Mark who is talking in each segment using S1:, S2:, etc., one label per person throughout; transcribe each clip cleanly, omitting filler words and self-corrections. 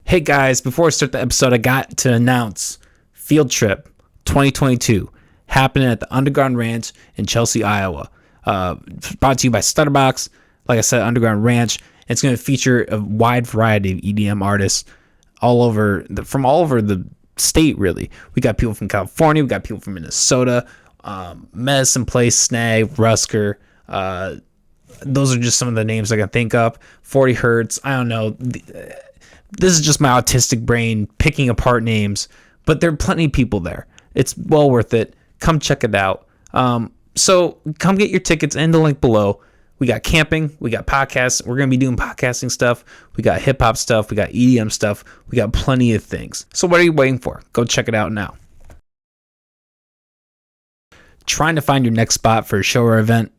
S1: Hey guys, before I start the episode, I got to announce Field Trip 2022 happening at the Underground Ranch in Chelsea, Iowa. Brought to you by Stutterbox. Like I said, Underground Ranch. It's going to feature a wide variety of EDM artists from all over the state, really. We got people from California. We got people from Minnesota. Medicine Place, Snag, Rusker. Those are just some of the names I can think of. 40 Hertz. I don't know. This is just my autistic brain picking apart names, but there are plenty of people there. It's well worth it. Come check it out. So come get your tickets in the link below. We got camping. We got podcasts. We're going to be doing podcasting stuff. We got hip hop stuff. We got EDM stuff. We got plenty of things. So what are you waiting for? Go check it out now. Trying to find your next spot for a show or event?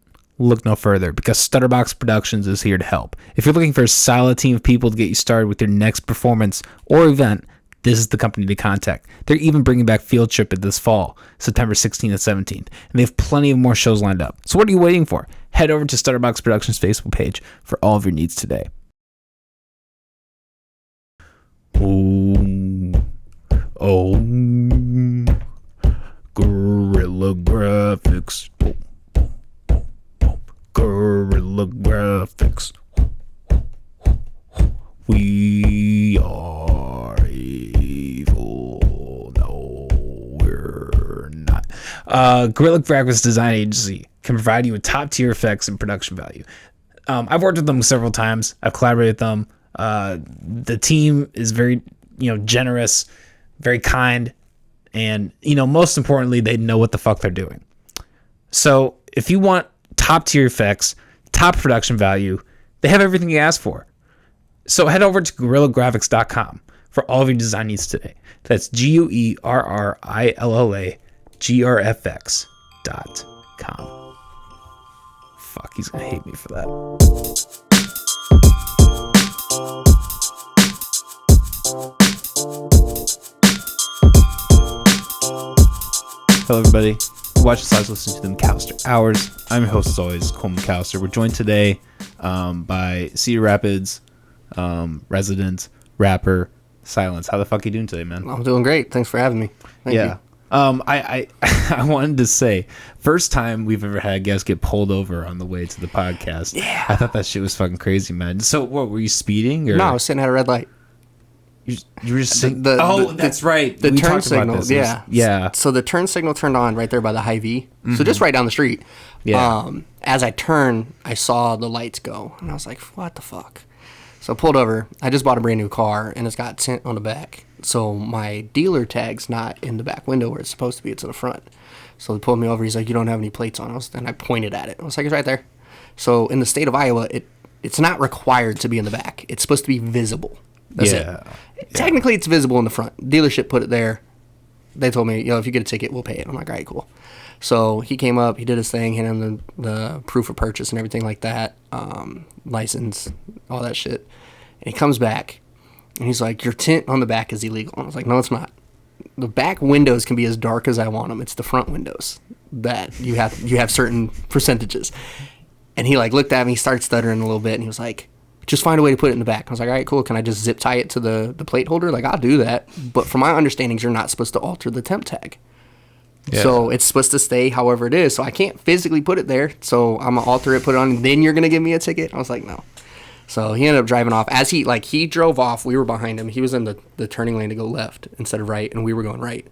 S1: Look no further, because Stutterbox Productions is here to help. If you're looking for a solid team of people to get you started with your next performance or event, this is the company to contact. They're even bringing back Field Trip this fall, September 16th and 17th, and they have plenty of more shows lined up. So what are you waiting for? Head over to Stutterbox Productions' Facebook page for all of your needs today. Oh, Guerrilla Graphics. Guerrilla Graphics. We are evil. No, we're not. Guerrilla Graphics Design Agency can provide you with top tier effects and production value. I've worked with them several times. I've collaborated with them. The team is very, generous, very kind, and most importantly, they know what the fuck they're doing. So if you want top tier effects, top production value, they have everything you ask for. So head over to GuerrillaGraphics.com for all of your design needs today. That's GuerrillaGraphics.com. Fuck, he's gonna hate me for that. Hello everybody. Watch the slides, listen to the McAllister Hours. I'm your host, as always, Cole McAllister. We're joined today by Cedar Rapids resident rapper Silence. How the fuck you doing today, man?
S2: I'm doing great. Thanks for having me. Thank you.
S1: I wanted to say, first time we've ever had a guest get pulled over on the way to the podcast.
S2: Yeah.
S1: I thought that shit was fucking crazy, man. So what, were you speeding? Or?
S2: No, I was sitting at a red light.
S1: You were just saying, that's right.
S2: The turn signal, yeah. So the turn signal turned on right there by the high V. Mm-hmm. So just right down the street. Yeah. As I turned, I saw the lights go, and I was like, what the fuck? So I pulled over. I just bought a brand new car, and it's got tint on the back. So my dealer tag's not in the back window where it's supposed to be. It's in the front. So he pulled me over. He's like, you don't have any plates on. And I pointed at it. I was like, it's right there. So in the state of Iowa, it's not required to be in the back. It's supposed to be visible. That's it. Technically, it's visible in the front. Dealership put it there. They told me, if you get a ticket, we'll pay it. I'm like, all right, cool. So he came up, he did his thing, handed him the proof of purchase and everything like that, license, all that shit. And he comes back, and he's like, your tint on the back is illegal. And I was like, no, it's not. The back windows can be as dark as I want them. It's the front windows that you have certain percentages. And he looked at me, started stuttering a little bit, and he was like, just find a way to put it in the back. I was like, all right, cool. Can I just zip tie it to the plate holder? I'll do that. But from my understandings, you're not supposed to alter the temp tag. Yeah. So it's supposed to stay however it is. So I can't physically put it there. So I'm going to alter it, put it on, and then you're going to give me a ticket? I was like, no. So he ended up driving off. As he drove off, we were behind him. He was in the turning lane to go left instead of right, and we were going right.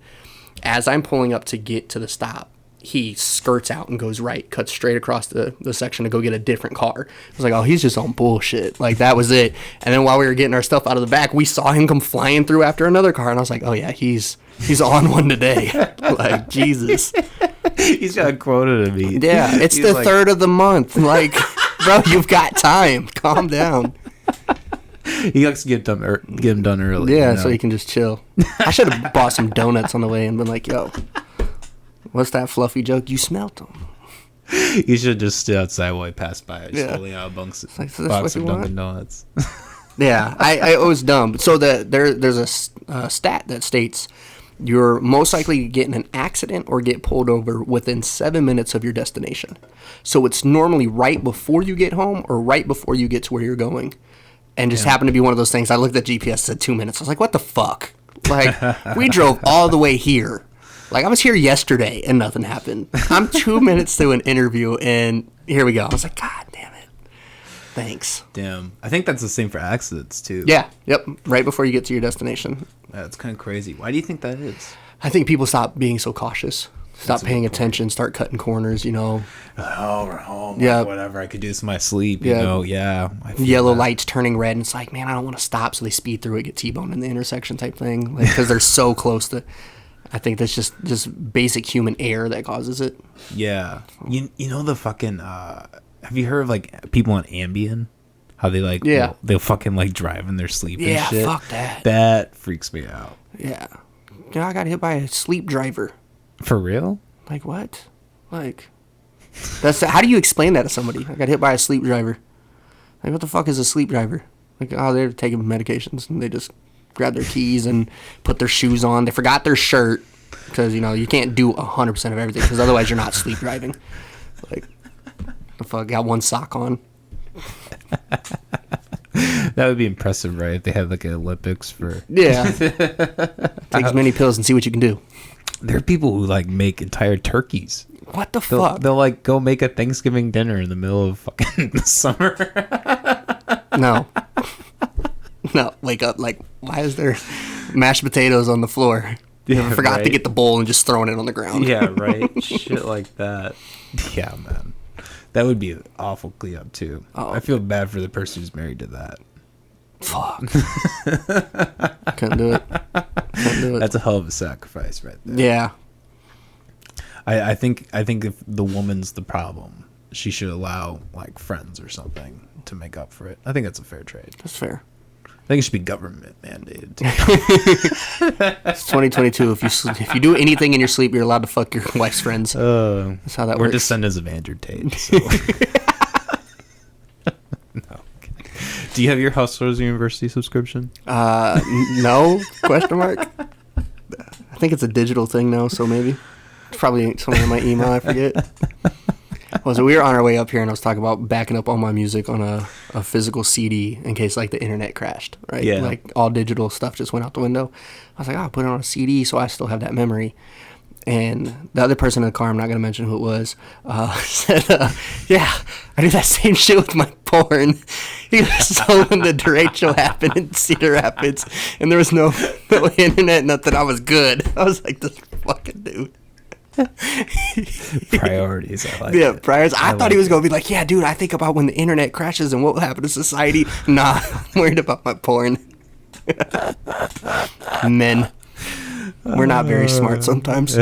S2: As I'm pulling up to get to the stop, he skirts out and goes right, cuts straight across the section to go get a different car. I was like, oh, he's just on bullshit. That was it. And then while we were getting our stuff out of the back, we saw him come flying through after another car. And I was like, oh, yeah, he's on one today. Jesus.
S1: He's got a quota to meet.
S2: Yeah, it's the 3rd of the month. Bro, you've got time. Calm down.
S1: He likes to get him done early.
S2: Yeah, so he can just chill. I should have bought some donuts on the way and been like, yo, what's that fluffy joke? You smelt them.
S1: You should just stay outside while he passed by, just holding out a box of Dunkin' Donuts.
S2: Yeah, I was dumb. So there's a stat that states you're most likely to get in an accident or get pulled over within 7 minutes of your destination. So it's normally right before you get home or right before you get to where you're going. And just happened to be one of those things. I looked at GPS, said 2 minutes. I was like, what the fuck? Like, we drove all the way here. Like, I was here yesterday and nothing happened. I'm 2 minutes through an interview and here we go. I was like, God damn it. Thanks.
S1: Damn. I think that's the same for accidents, too.
S2: Yeah. Yep. Right before you get to your destination.
S1: That's kind of crazy. Why do you think that is?
S2: I think people stop being so cautious. Stop paying attention, start cutting corners, you know.
S1: Oh, we're home. Yeah. Like, whatever. I could do this in my sleep, you know. Yeah.
S2: Yellow lights turning red, and it's like, man, I don't want to stop. So they speed through it, get T-boned in the intersection type thing. Like, because they're so close to... I think that's just basic human error that causes it.
S1: Yeah. You know the fucking... have you heard of, like, people on Ambien? How they, like...
S2: Yeah.
S1: They'll fucking, like, drive in their sleep and shit.
S2: Yeah, fuck that.
S1: That freaks me out.
S2: Yeah. You know, I got hit by a sleep driver.
S1: For real?
S2: Like, what? Like, how do you explain that to somebody? I got hit by a sleep driver. Like, what the fuck is a sleep driver? Like, oh, they're taking medications, and they just grab their keys and put their shoes on. They forgot their shirt, because, you know, you can't do 100% of everything, because otherwise you're not sleep driving. Like, the fuck, got one sock on.
S1: That would be impressive, right? If they had, like, an Olympics for...
S2: Yeah. Take as many pills and see what you can do.
S1: There are people who, like, make entire turkeys.
S2: What the fuck?
S1: They'll, like, go make a Thanksgiving dinner in the middle of fucking summer.
S2: No. No, wake up. Like, why is there mashed potatoes on the floor?
S1: Yeah,
S2: forgot to get the bowl and just throwing it on the ground.
S1: Yeah, right. Shit like that. Yeah, man. That would be an awful cleanup, too. Oh. I feel bad for the person who's married to that.
S2: Fuck. Couldn't do it.
S1: That's a hell of a sacrifice right there.
S2: Yeah.
S1: I think if the woman's the problem, she should allow, like, friends or something to make up for it. I think that's a fair trade.
S2: That's fair.
S1: I think it should be government mandated.
S2: It's 2022. If you do anything in your sleep, you're allowed to fuck your wife's friends. That's how that works.
S1: We're descendants of Andrew Tate. So. No. Do you have your Hustlers University subscription?
S2: No? Question mark. I think it's a digital thing now, so maybe. It's probably somewhere in my email. I forget. So we were on our way up here, and I was talking about backing up all my music on a physical CD in case, like, the internet crashed, right?
S1: Yeah.
S2: Like, all digital stuff just went out the window. I was like, I'll put it on a CD so I still have that memory. And the other person in the car, I'm not going to mention who it was, said, yeah, I do that same shit with my porn. He was so when the derecho happened in Cedar Rapids, and there was no internet, nothing. I was good. I was like, this fucking dude.
S1: Priorities. I like
S2: yeah,
S1: it.
S2: priorities. I thought he was going to be like, yeah, dude, I think about when the internet crashes and what will happen to society. Nah, I'm worried about my porn. Men. We're not very smart sometimes.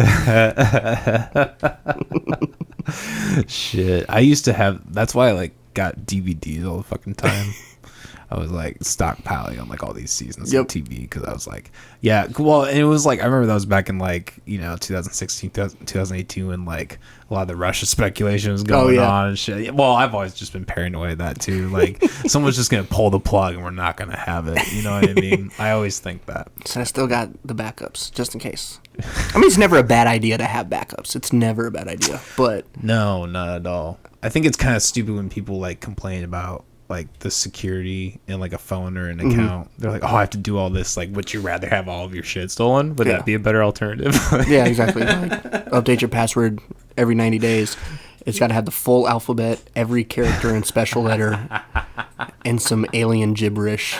S1: Shit. I used to have... That's why I, like, got DVDs all the fucking time. I was, like, stockpiling on, like, all these seasons of TV because I was like... Yeah, well, and it was, like... I remember that was back in, like, you know, 2016, 2018 when, like, a lot of the Russia speculation was going on and shit. Well, I've always just been paranoid of that, too. Like, someone's just going to pull the plug and we're not going to have it. You know what I mean? I always think that.
S2: So I still got the backups, just in case. I mean, it's never a bad idea to have backups. It's never a bad idea, but...
S1: No, not at all. I think it's kind of stupid when people, like, complain about, like, the security in, like, a phone or an account. They're like, oh, I have to do all this. Like, would you rather have all of your shit stolen? Would that be a better alternative?
S2: Yeah, exactly. Like, update your password every 90 days. It's got to have the full alphabet, every character and special letter, and some alien gibberish.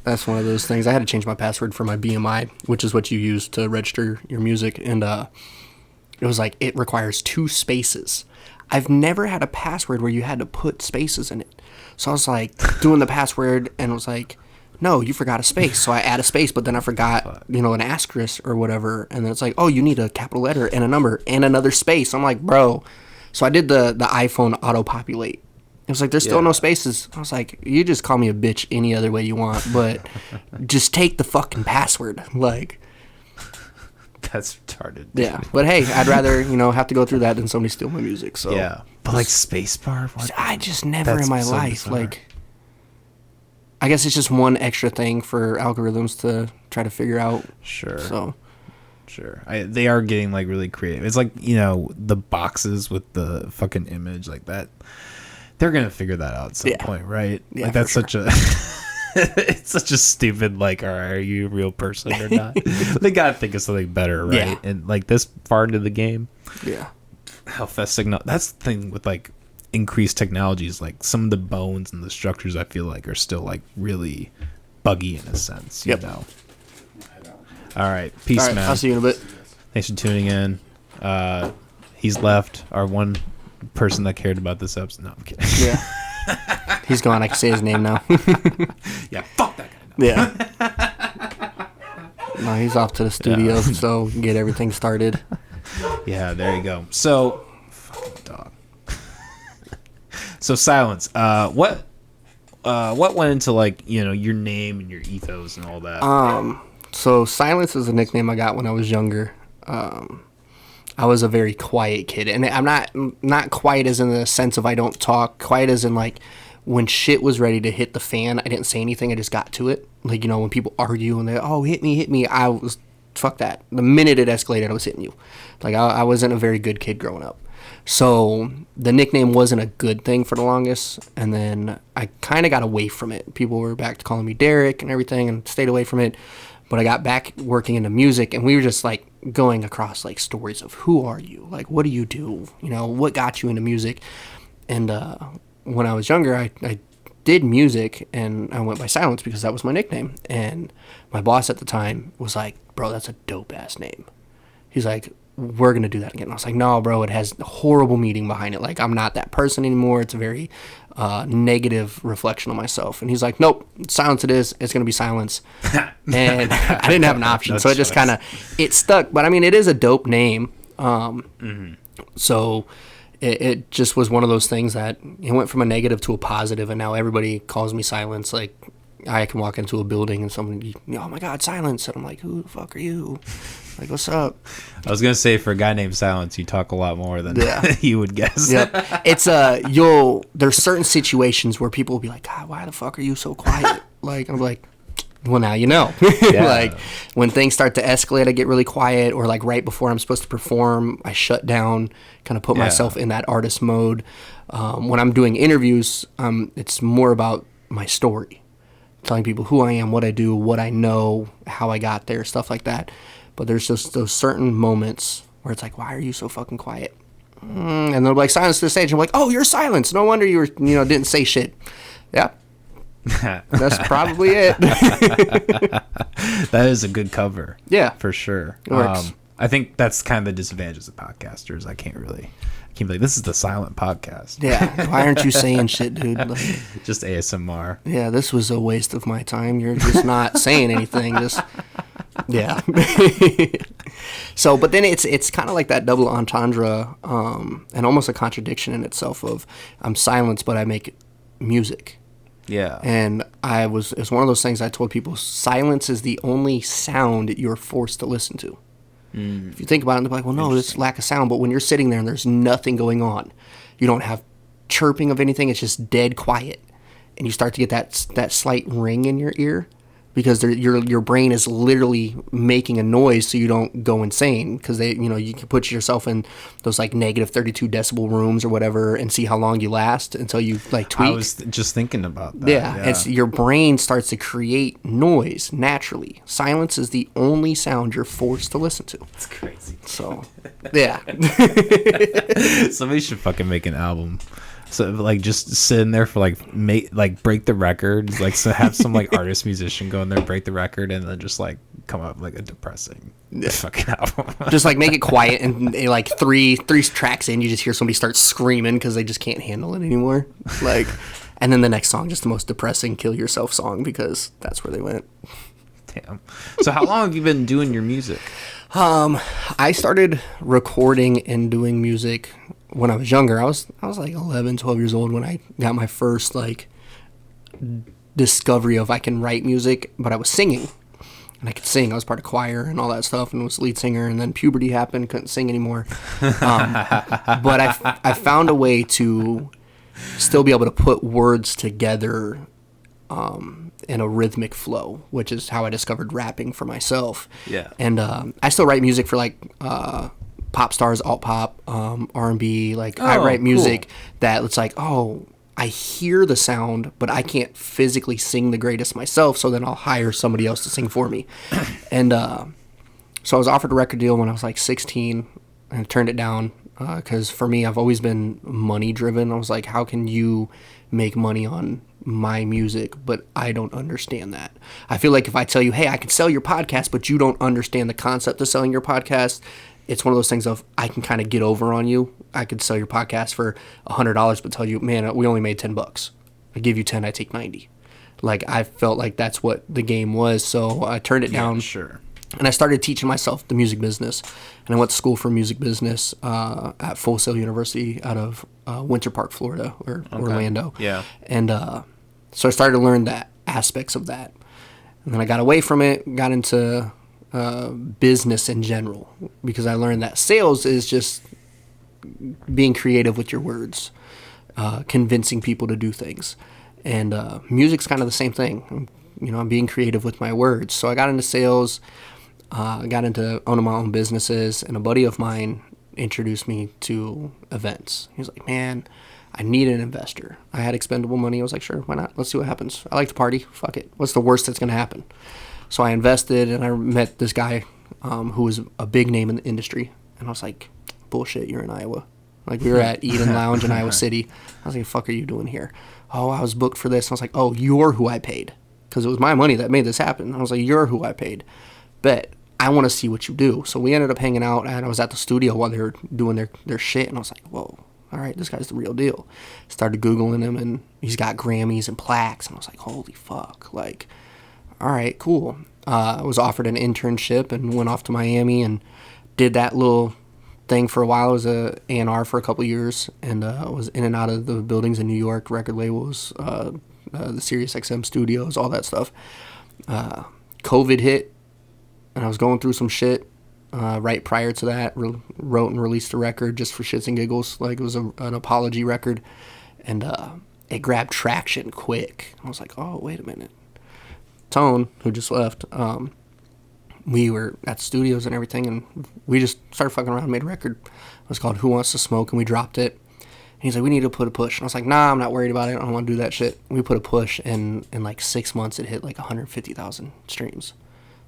S2: That's one of those things. I had to change my password for my BMI, which is what you use to register your music. And it was like, it requires 2 spaces. I've never had a password where you had to put spaces in it. So I was like doing the password and it was like, no, you forgot a space. So I add a space, but then I forgot, you know, an asterisk or whatever. And then it's like, oh, you need a capital letter and a number and another space. I'm like, bro. So I did the iPhone auto-populate. It was like, there's still no spaces. I was like, you just call me a bitch any other way you want, but just take the fucking password. Like,
S1: that's retarded.
S2: Yeah, but hey, I'd rather, you know, have to go through that than somebody steal my music. So
S1: yeah, but like spacebar,
S2: I just never in my life bizarre. Like. I guess it's just one extra thing for algorithms to try to figure out.
S1: Sure.
S2: So.
S1: Sure. They are getting like really creative. It's like, you know, the boxes with the fucking image like that. they're gonna figure that out at some point, right?
S2: Yeah,
S1: like that's such a it's such a stupid, like, all right, are you a real person or not? They gotta think of something better, right?
S2: Yeah.
S1: And like this far into the game,
S2: Yeah.
S1: how fast signal. That's the thing with like increased technologies. Like some of the bones and the structures, I feel like are still like really buggy in a sense. You know. All right, peace, man.
S2: I'll see you in a bit.
S1: Thanks for tuning in. He's left. Our one person that cared about this episode. No, I'm kidding.
S2: Yeah. He's gone. I can say his name now.
S1: Yeah, fuck that guy.
S2: Yeah. No, he's off to the studio, so get everything started.
S1: Yeah, there you go. So, fucking dog. So silence. What went into like your name and your ethos and all that?
S2: So silence is a nickname I got when I was younger. I was a very quiet kid, and I'm not quiet as in the sense of I don't talk. Quiet as in like when shit was ready to hit the fan, I didn't say anything. I just got to it. Like when people argue and they hit me, I was fuck that. The minute it escalated, I was hitting you. Like I wasn't a very good kid growing up. So the nickname wasn't a good thing for the longest, and then I kind of got away from it. People were back to calling me Derek and everything, and stayed away from it. But I got back working into music, and we were just like going across like stories of who are you, like what do you do, what got you into music. And when I was younger, I did music, and I went by Silence because that was my nickname. And my boss at the time was like, "Bro, that's a dope ass name." He's like, "We're gonna do that again." And I was like, "No, bro, it has horrible meaning behind it. Like I'm not that person anymore. It's a very negative reflection of myself." And he's like, "Nope, Silence it is. It's gonna be Silence." And I didn't have an option, so it just kind of it stuck. But I mean, it is a dope name. So it just was one of those things that it went from a negative to a positive, and now everybody calls me Silence. Like I can walk into a building and somebody, "Oh my God, Silence!" And I'm like, "Who the fuck are you?" Like, "What's up?"
S1: I was gonna say, for a guy named Silence, you talk a lot more than you would guess.
S2: Yep. It's there's certain situations where people will be like, "God, why the fuck are you so quiet?" Like I'm like, well, now you know. Yeah. Like when things start to escalate, I get really quiet, or like right before I'm supposed to perform, I shut down, kind of put myself in that artist mode. When I'm doing interviews, it's more about my story, telling people who I am, what I do, what I know, how I got there, stuff like that. But there's just those certain moments where it's like, "Why are you so fucking quiet?" And they'll be like, "Silence to the stage." I'm like, "Oh, you're Silence. No wonder you were, didn't say shit." Yeah. That's probably it.
S1: That is a good cover.
S2: Yeah.
S1: For sure.
S2: It works.
S1: I think that's kind of the disadvantage of podcasters. I can't be like, this is the silent podcast.
S2: Yeah. Why aren't you saying shit, dude? Like,
S1: just ASMR.
S2: Yeah, this was a waste of my time. You're just not saying anything. Just yeah. So, but then it's kind of like that double entendre, and almost a contradiction in itself of I'm Silence, but I make music.
S1: Yeah.
S2: And it's one of those things I told people, silence is the only sound you're forced to listen to. If you think about it, they're like, well, no, it's lack of sound. But when you're sitting there and there's nothing going on, you don't have chirping of anything, it's just dead quiet. And you start to get that slight ring in your ear, because your brain is literally making a noise so you don't go insane, because you can put yourself in those like negative 32 decibel rooms or whatever and see how long you last until you like tweak.
S1: I was just thinking about that.
S2: Yeah. It's your brain starts to create noise naturally. Silence is the only sound you're forced to listen to.
S1: It's crazy.
S2: So, yeah.
S1: Somebody should fucking make an album. So like just sitting there for like break the record, like so have some like artist musician go in there, break the record, and then just like come up with like a depressing fucking album.
S2: Just like make it quiet, and like three tracks in, you just hear somebody start screaming because they just can't handle it anymore. Like, and then the next song, just the most depressing kill yourself song, because that's where they went.
S1: Damn. So how long have you been doing your music?
S2: I started recording and doing music when I was younger. I was like 11, 12 years old when I got my first like discovery of I can write music, but I was singing. And I could sing. I was part of choir and all that stuff, and was lead singer, and then puberty happened, couldn't sing anymore. But I found a way to still be able to put words together in a rhythmic flow, which is how I discovered rapping for myself.
S1: Yeah.
S2: And I still write music for like pop stars, alt pop, R&B. Like I write music that it's like, oh, I hear the sound, but I can't physically sing the greatest myself, so then I'll hire somebody else to sing for me. And so I was offered a record deal when I was like 16, and I turned it down because for me, I've always been money driven. I was like, how can you make money on my music, but I don't understand that. I feel like if I tell you, hey, I can sell your podcast, but you don't understand the concept of selling your podcast, it's one of those things of I can kind of get over on you. I could sell your podcast for $100, but tell you, man, we only made $10. I give you 10, I take 90. Like, I felt like that's what the game was, so I turned it down.
S1: Sure.
S2: And I started teaching myself the music business. And I went to school for music business at Full Sail University out of Winter Park, Florida, or Orlando.
S1: Yeah.
S2: And so I started to learn that aspects of that. And then I got away from it, got into business in general, because I learned that sales is just being creative with your words, convincing people to do things. And music's kind of the same thing. I'm being creative with my words. So I got into sales. I got into owning my own businesses, and a buddy of mine introduced me to events. He was like, man, I need an investor. I had expendable money. I was like, sure, why not? Let's see what happens. I like to party. Fuck it. What's the worst that's going to happen? So I invested, and I met this guy who was a big name in the industry. And I was like, bullshit, you're in Iowa. Like, we were at Eden Lounge in Iowa City. I was like, the fuck are you doing here? Oh, I was booked for this. And I was like, oh, you're who I paid. Because it was my money that made this happen. I was like, you're who I paid. Bet. I want to see what you do. So we ended up hanging out, and I was at the studio while they were doing their shit, and I was like, whoa, all right, this guy's the real deal. Started Googling him, and he's got Grammys and plaques, and I was like, holy fuck. Like, all right, cool. I was offered an internship and went off to Miami and did that little thing for a while. I was a A&R for a couple years, and was in and out of the buildings in New York, record labels, the Sirius XM studios, all that stuff. COVID hit, and I was going through some shit right prior to that. Wrote and released a record just for shits and giggles. Like, it was an apology record, and it grabbed traction quick. I was like, oh, wait a minute. Tone, who just left, we were at the studios and everything, and we just started fucking around and made a record. It was called Who Wants to Smoke, and we dropped it. And he's like, we need to put a push. And I was like, nah, I'm not worried about it. I don't want to do that shit. We put a push, and in like 6 months, it hit like 150,000 streams.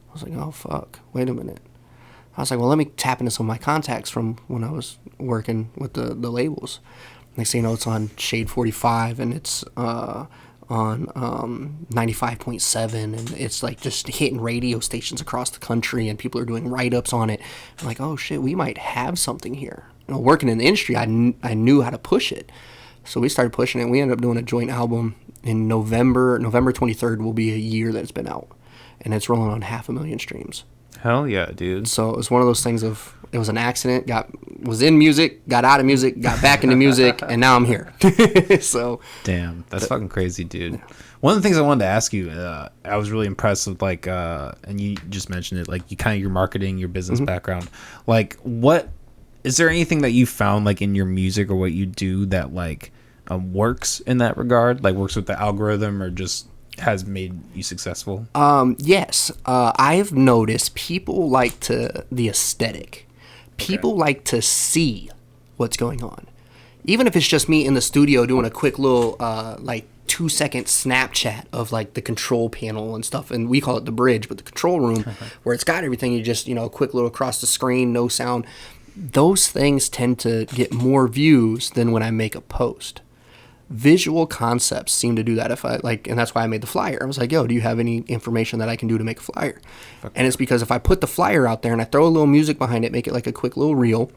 S2: I was like, oh, fuck. Wait a minute. I was like, well, let me tap into some of my contacts from when I was working with the labels. Next thing you know, it's on Shade 45, and it's on 95.7, and it's like just hitting radio stations across the country, and people are doing write-ups on it. I'm like, oh, shit, we might have something here. Working in the industry, I knew how to push it. So we started pushing it. We ended up doing a joint album in November 23rd will be a year that it's been out. And it's rolling on 500,000 streams.
S1: Hell yeah, dude.
S2: So it was one of those things of, it was an accident, was in music, got out of music, got back into music, and now I'm here. So
S1: damn, that's fucking crazy, dude. One of the things I wanted to ask you, I was really impressed with, like, and you just mentioned it, like, you kind of your marketing, your business background. Like, what is there anything that you found, like, in your music or what you do that, like, works in that regard, like works with the algorithm, or just has made you successful?
S2: Yes. I've noticed people like the aesthetic. People like to see what's going on. Even if it's just me in the studio doing a quick little, 2-second Snapchat of like the control panel and stuff. And we call it the bridge, but the control room where it's got everything. You just, a quick little across the screen, no sound. Those things tend to get more views than when I make a post. Visual concepts seem to do that. And that's why I made the flyer. I was like, yo, do you have any information that I can do to make a flyer? Okay. And it's because if I put the flyer out there and I throw a little music behind it, make it like a quick little reel,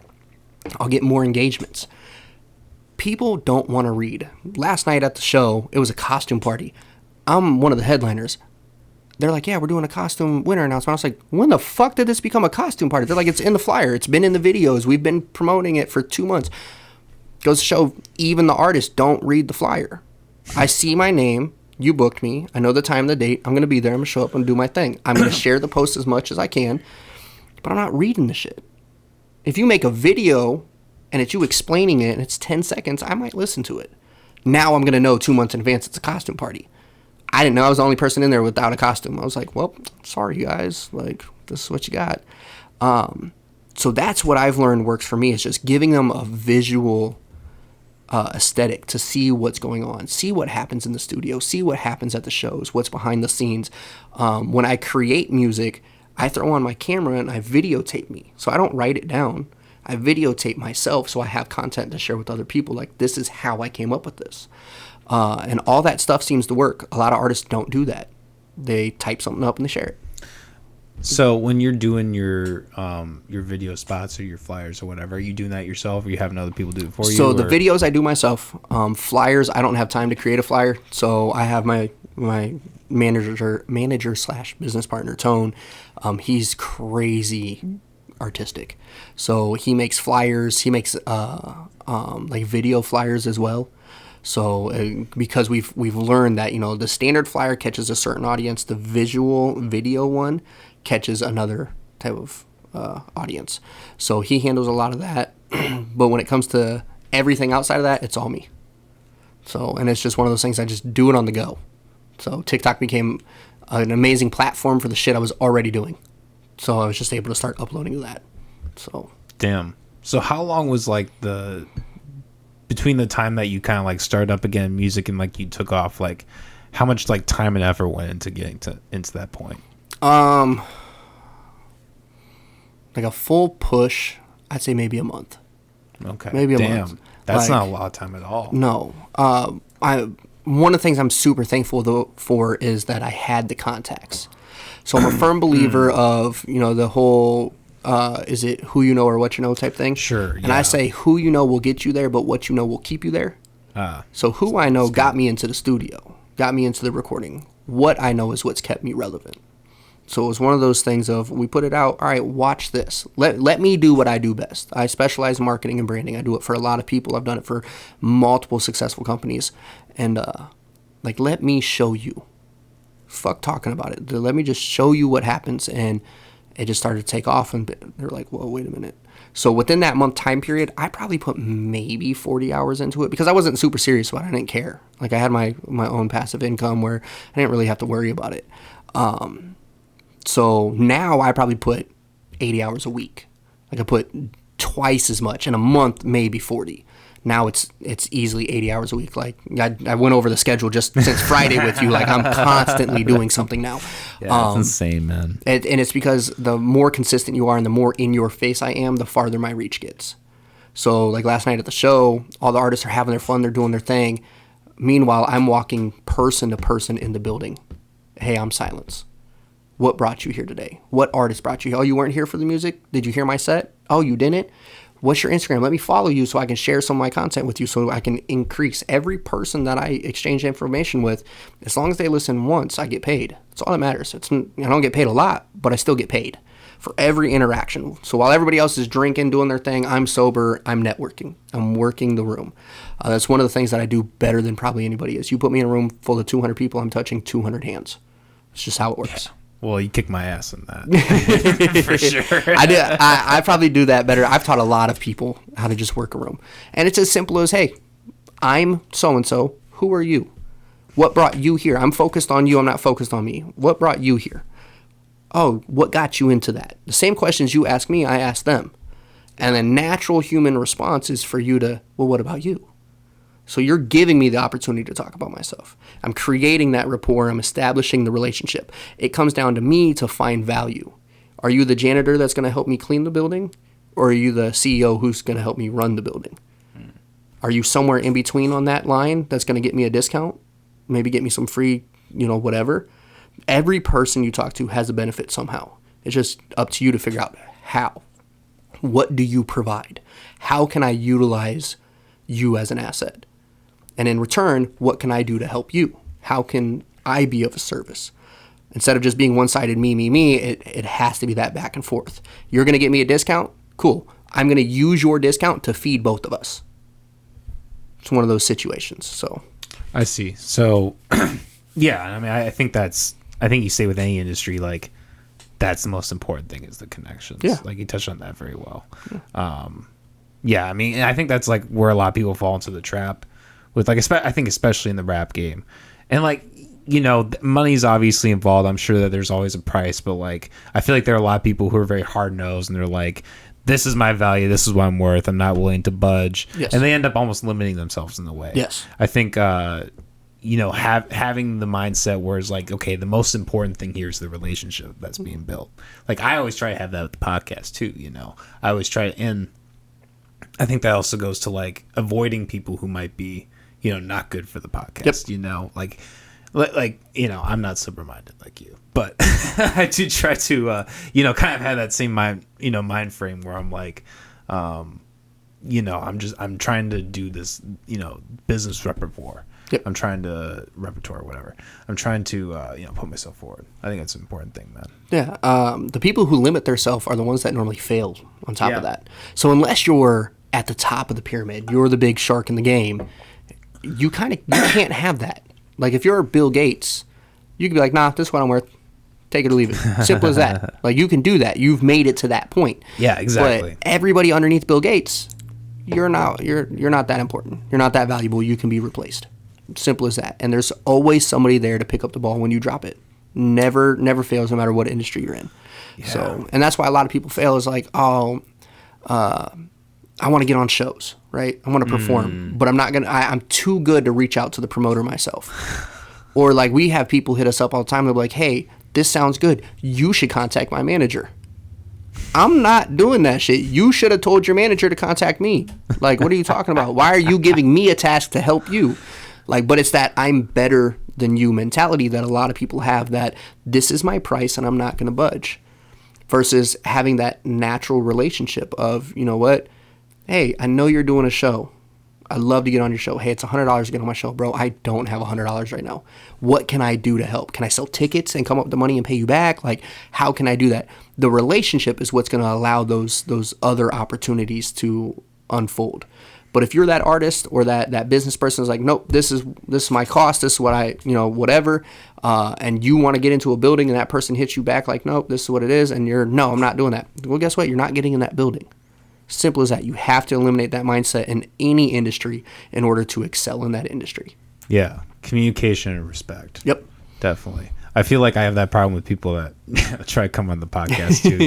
S2: I'll get more engagements. People don't want to read. Last night at the show, it was a costume party. I'm one of the headliners. They're like, yeah, we're doing a costume winner announcement. I was like, when the fuck did this become a costume party? They're like, it's in the flyer. It's been in the videos. We've been promoting it for 2 months. Goes to show, even the artists don't read the flyer. I see my name. You booked me. I know the time, the date. I'm going to be there. I'm going to show up and do my thing. I'm going to share the post as much as I can, but I'm not reading the shit. If you make a video and it's you explaining it and it's 10 seconds, I might listen to it. Now I'm going to know 2 months in advance it's a costume party. I didn't know I was the only person in there without a costume. I was like, well, sorry, guys. Like, this is what you got. So that's what I've learned works for me, is just giving them a visual aesthetic, to see what's going on, see what happens in the studio, see what happens at the shows, what's behind the scenes. When I create music, I throw on my camera and I videotape me. So I don't write it down. I videotape myself so I have content to share with other people. Like, this is how I came up with this. And all that stuff seems to work. A lot of artists don't do that. They type something up and they share it.
S1: So when you're doing your video spots or your flyers or whatever, are you doing that yourself, or are you having other people do it for you?
S2: So the videos I do myself. Flyers, I don't have time to create a flyer. So I have my manager slash business partner, Tone. He's crazy artistic. So he makes flyers. He makes like video flyers as well. So because we've learned that, the standard flyer catches a certain audience, the video one catches another type of audience. So he handles a lot of that. But when it comes to everything outside of that, it's all me. So, and it's just one of those things, I just do it on the go. So TikTok became an amazing platform for the shit I was already doing. So I was just able to start uploading to that. So
S1: damn. So how long was like between the time that you kind of like started up again music and like you took off, like how much like time and effort went into getting into that point?
S2: Like a full push, I'd say maybe a month.
S1: Okay.
S2: Maybe a month.
S1: That's not a lot of time at all.
S2: No. One of the things I'm super thankful for is that I had the contacts. So I'm a firm believer of, the whole, is it who you know or what you know type thing?
S1: Sure.
S2: And I say who you know will get you there, but what you know will keep you there. So who I know got me into the studio, got me into the recording. What I know is what's kept me relevant. So it was one of those things of, we put it out, all right, watch this. Let me do what I do best. I specialize in marketing and branding. I do it for a lot of people. I've done it for multiple successful companies. And let me show you. Fuck talking about it. Let me just show you what happens. And it just started to take off, and they're like, whoa, wait a minute. So within that month time period, I probably put maybe 40 hours into it because I wasn't super serious about it. I didn't care. Like, I had my own passive income where I didn't really have to worry about it. So now I probably put 80 hours a week. Like, I put twice as much in a month, maybe 40. Now it's easily 80 hours a week. Like, I went over the schedule just since Friday with you. Like, I'm constantly doing something now.
S1: Yeah, that's insane, man.
S2: And it's because the more consistent you are and the more in your face I am, the farther my reach gets. So, like, last night at the show, all the artists are having their fun. They're doing their thing. Meanwhile, I'm walking person to person in the building. Hey, I'm Silence. What brought you here today? What artist brought you here? Oh, you weren't here for the music? Did you hear my set? Oh, you didn't? What's your Instagram? Let me follow you so I can share some of my content with you, so I can increase. Every person that I exchange information with, as long as they listen once, I get paid. That's all that matters. I don't get paid a lot, but I still get paid for every interaction. So while everybody else is drinking, doing their thing, I'm sober, I'm networking. I'm working the room. That's one of the things that I do better than probably anybody is. You put me in a room full of 200 people, I'm touching 200 hands. It's just how it works.
S1: Yeah. Well, you kick my ass in that. For sure.
S2: I probably do that better. I've taught a lot of people how to just work a room. And it's as simple as, hey, I'm so-and-so. Who are you? What brought you here? I'm focused on you. I'm not focused on me. What brought you here? Oh, what got you into that? The same questions you ask me, I ask them. And the natural human response is for you to, well, what about you? So you're giving me the opportunity to talk about myself. I'm creating that rapport. I'm establishing the relationship. It comes down to me to find value. Are you the janitor that's going to help me clean the building? Or are you the CEO who's going to help me run the building? Are you somewhere in between on that line that's going to get me a discount? Maybe get me some free, whatever. Every person you talk to has a benefit somehow. It's just up to you to figure out how. What do you provide? How can I utilize you as an asset? And in return, what can I do to help you? How can I be of a service? Instead of just being one-sided me, it has to be that back and forth. You're going to get me a discount? Cool. I'm going to use your discount to feed both of us. It's one of those situations. So
S1: I see. So, yeah, I mean, I think you say with any industry, like, that's the most important thing is the connections.
S2: Yeah.
S1: Like, you touched on that very well. Yeah, I mean, and I think that's, like, where a lot of people fall into the trap. With like, I think especially in the rap game, and like, money's obviously involved. I'm sure that there's always a price, but like, I feel like there are a lot of people who are very hard nosed, and they're like, this is my value. This is what I'm worth. I'm not willing to budge.
S2: Yes.
S1: And they end up almost limiting themselves in a way.
S2: Yes.
S1: I think, having the mindset where it's like, okay, the most important thing here is the relationship that's being built. Like, I always try to have that with the podcast too, I always try to, and I think that also goes to like avoiding people who might be, not good for the podcast, I'm not sober minded like you, but I do try to, kind of have that same mind frame where I'm like, I'm trying to do this, business repertoire.
S2: Yep.
S1: I'm trying to whatever. I'm trying to, put myself forward. I think that's an important thing, man.
S2: Yeah. The people who limit themselves are the ones that normally fail on top of that. So unless you're at the top of the pyramid, you're the big shark in the game, you can't have that. Like if you're Bill Gates, you can be like, nah, this is what I'm worth. Take it or leave it. Simple as that. Like you can do that. You've made it to that point.
S1: Yeah, exactly.
S2: But everybody underneath Bill Gates, you're not that important. You're not that valuable. You can be replaced. Simple as that. And there's always somebody there to pick up the ball when you drop it. Never fails, no matter what industry you're in. Yeah. So, and that's why a lot of people fail is like, I want to get on shows, right? I want to perform, but I'm too good to reach out to the promoter myself. Or like we have people hit us up all the time. They're like, hey, this sounds good. You should contact my manager. I'm not doing that shit. You should have told your manager to contact me. Like, what are you talking about? Why are you giving me a task to help you? Like, but it's that I'm better than you mentality that a lot of people have, that this is my price and I'm not going to budge, versus having that natural relationship of, you know what? Hey, I know you're doing a show. I'd love to get on your show. Hey, it's $100 to get on my show. Bro, I don't have $100 right now. What can I do to help? Can I sell tickets and come up with the money and pay you back? Like, how can I do that? The relationship is what's going to allow those other opportunities to unfold. But if you're that artist or that business person is like, nope, this is my cost, this is what I, whatever, and you want to get into a building and that person hits you back like, nope, this is what it is, and no, I'm not doing that. Well, guess what? You're not getting in that building. Simple as that. You have to eliminate that mindset in any industry in order to excel in that industry.
S1: Yeah. Communication and respect.
S2: Yep.
S1: Definitely. I feel like I have that problem with people that try to come on the podcast too,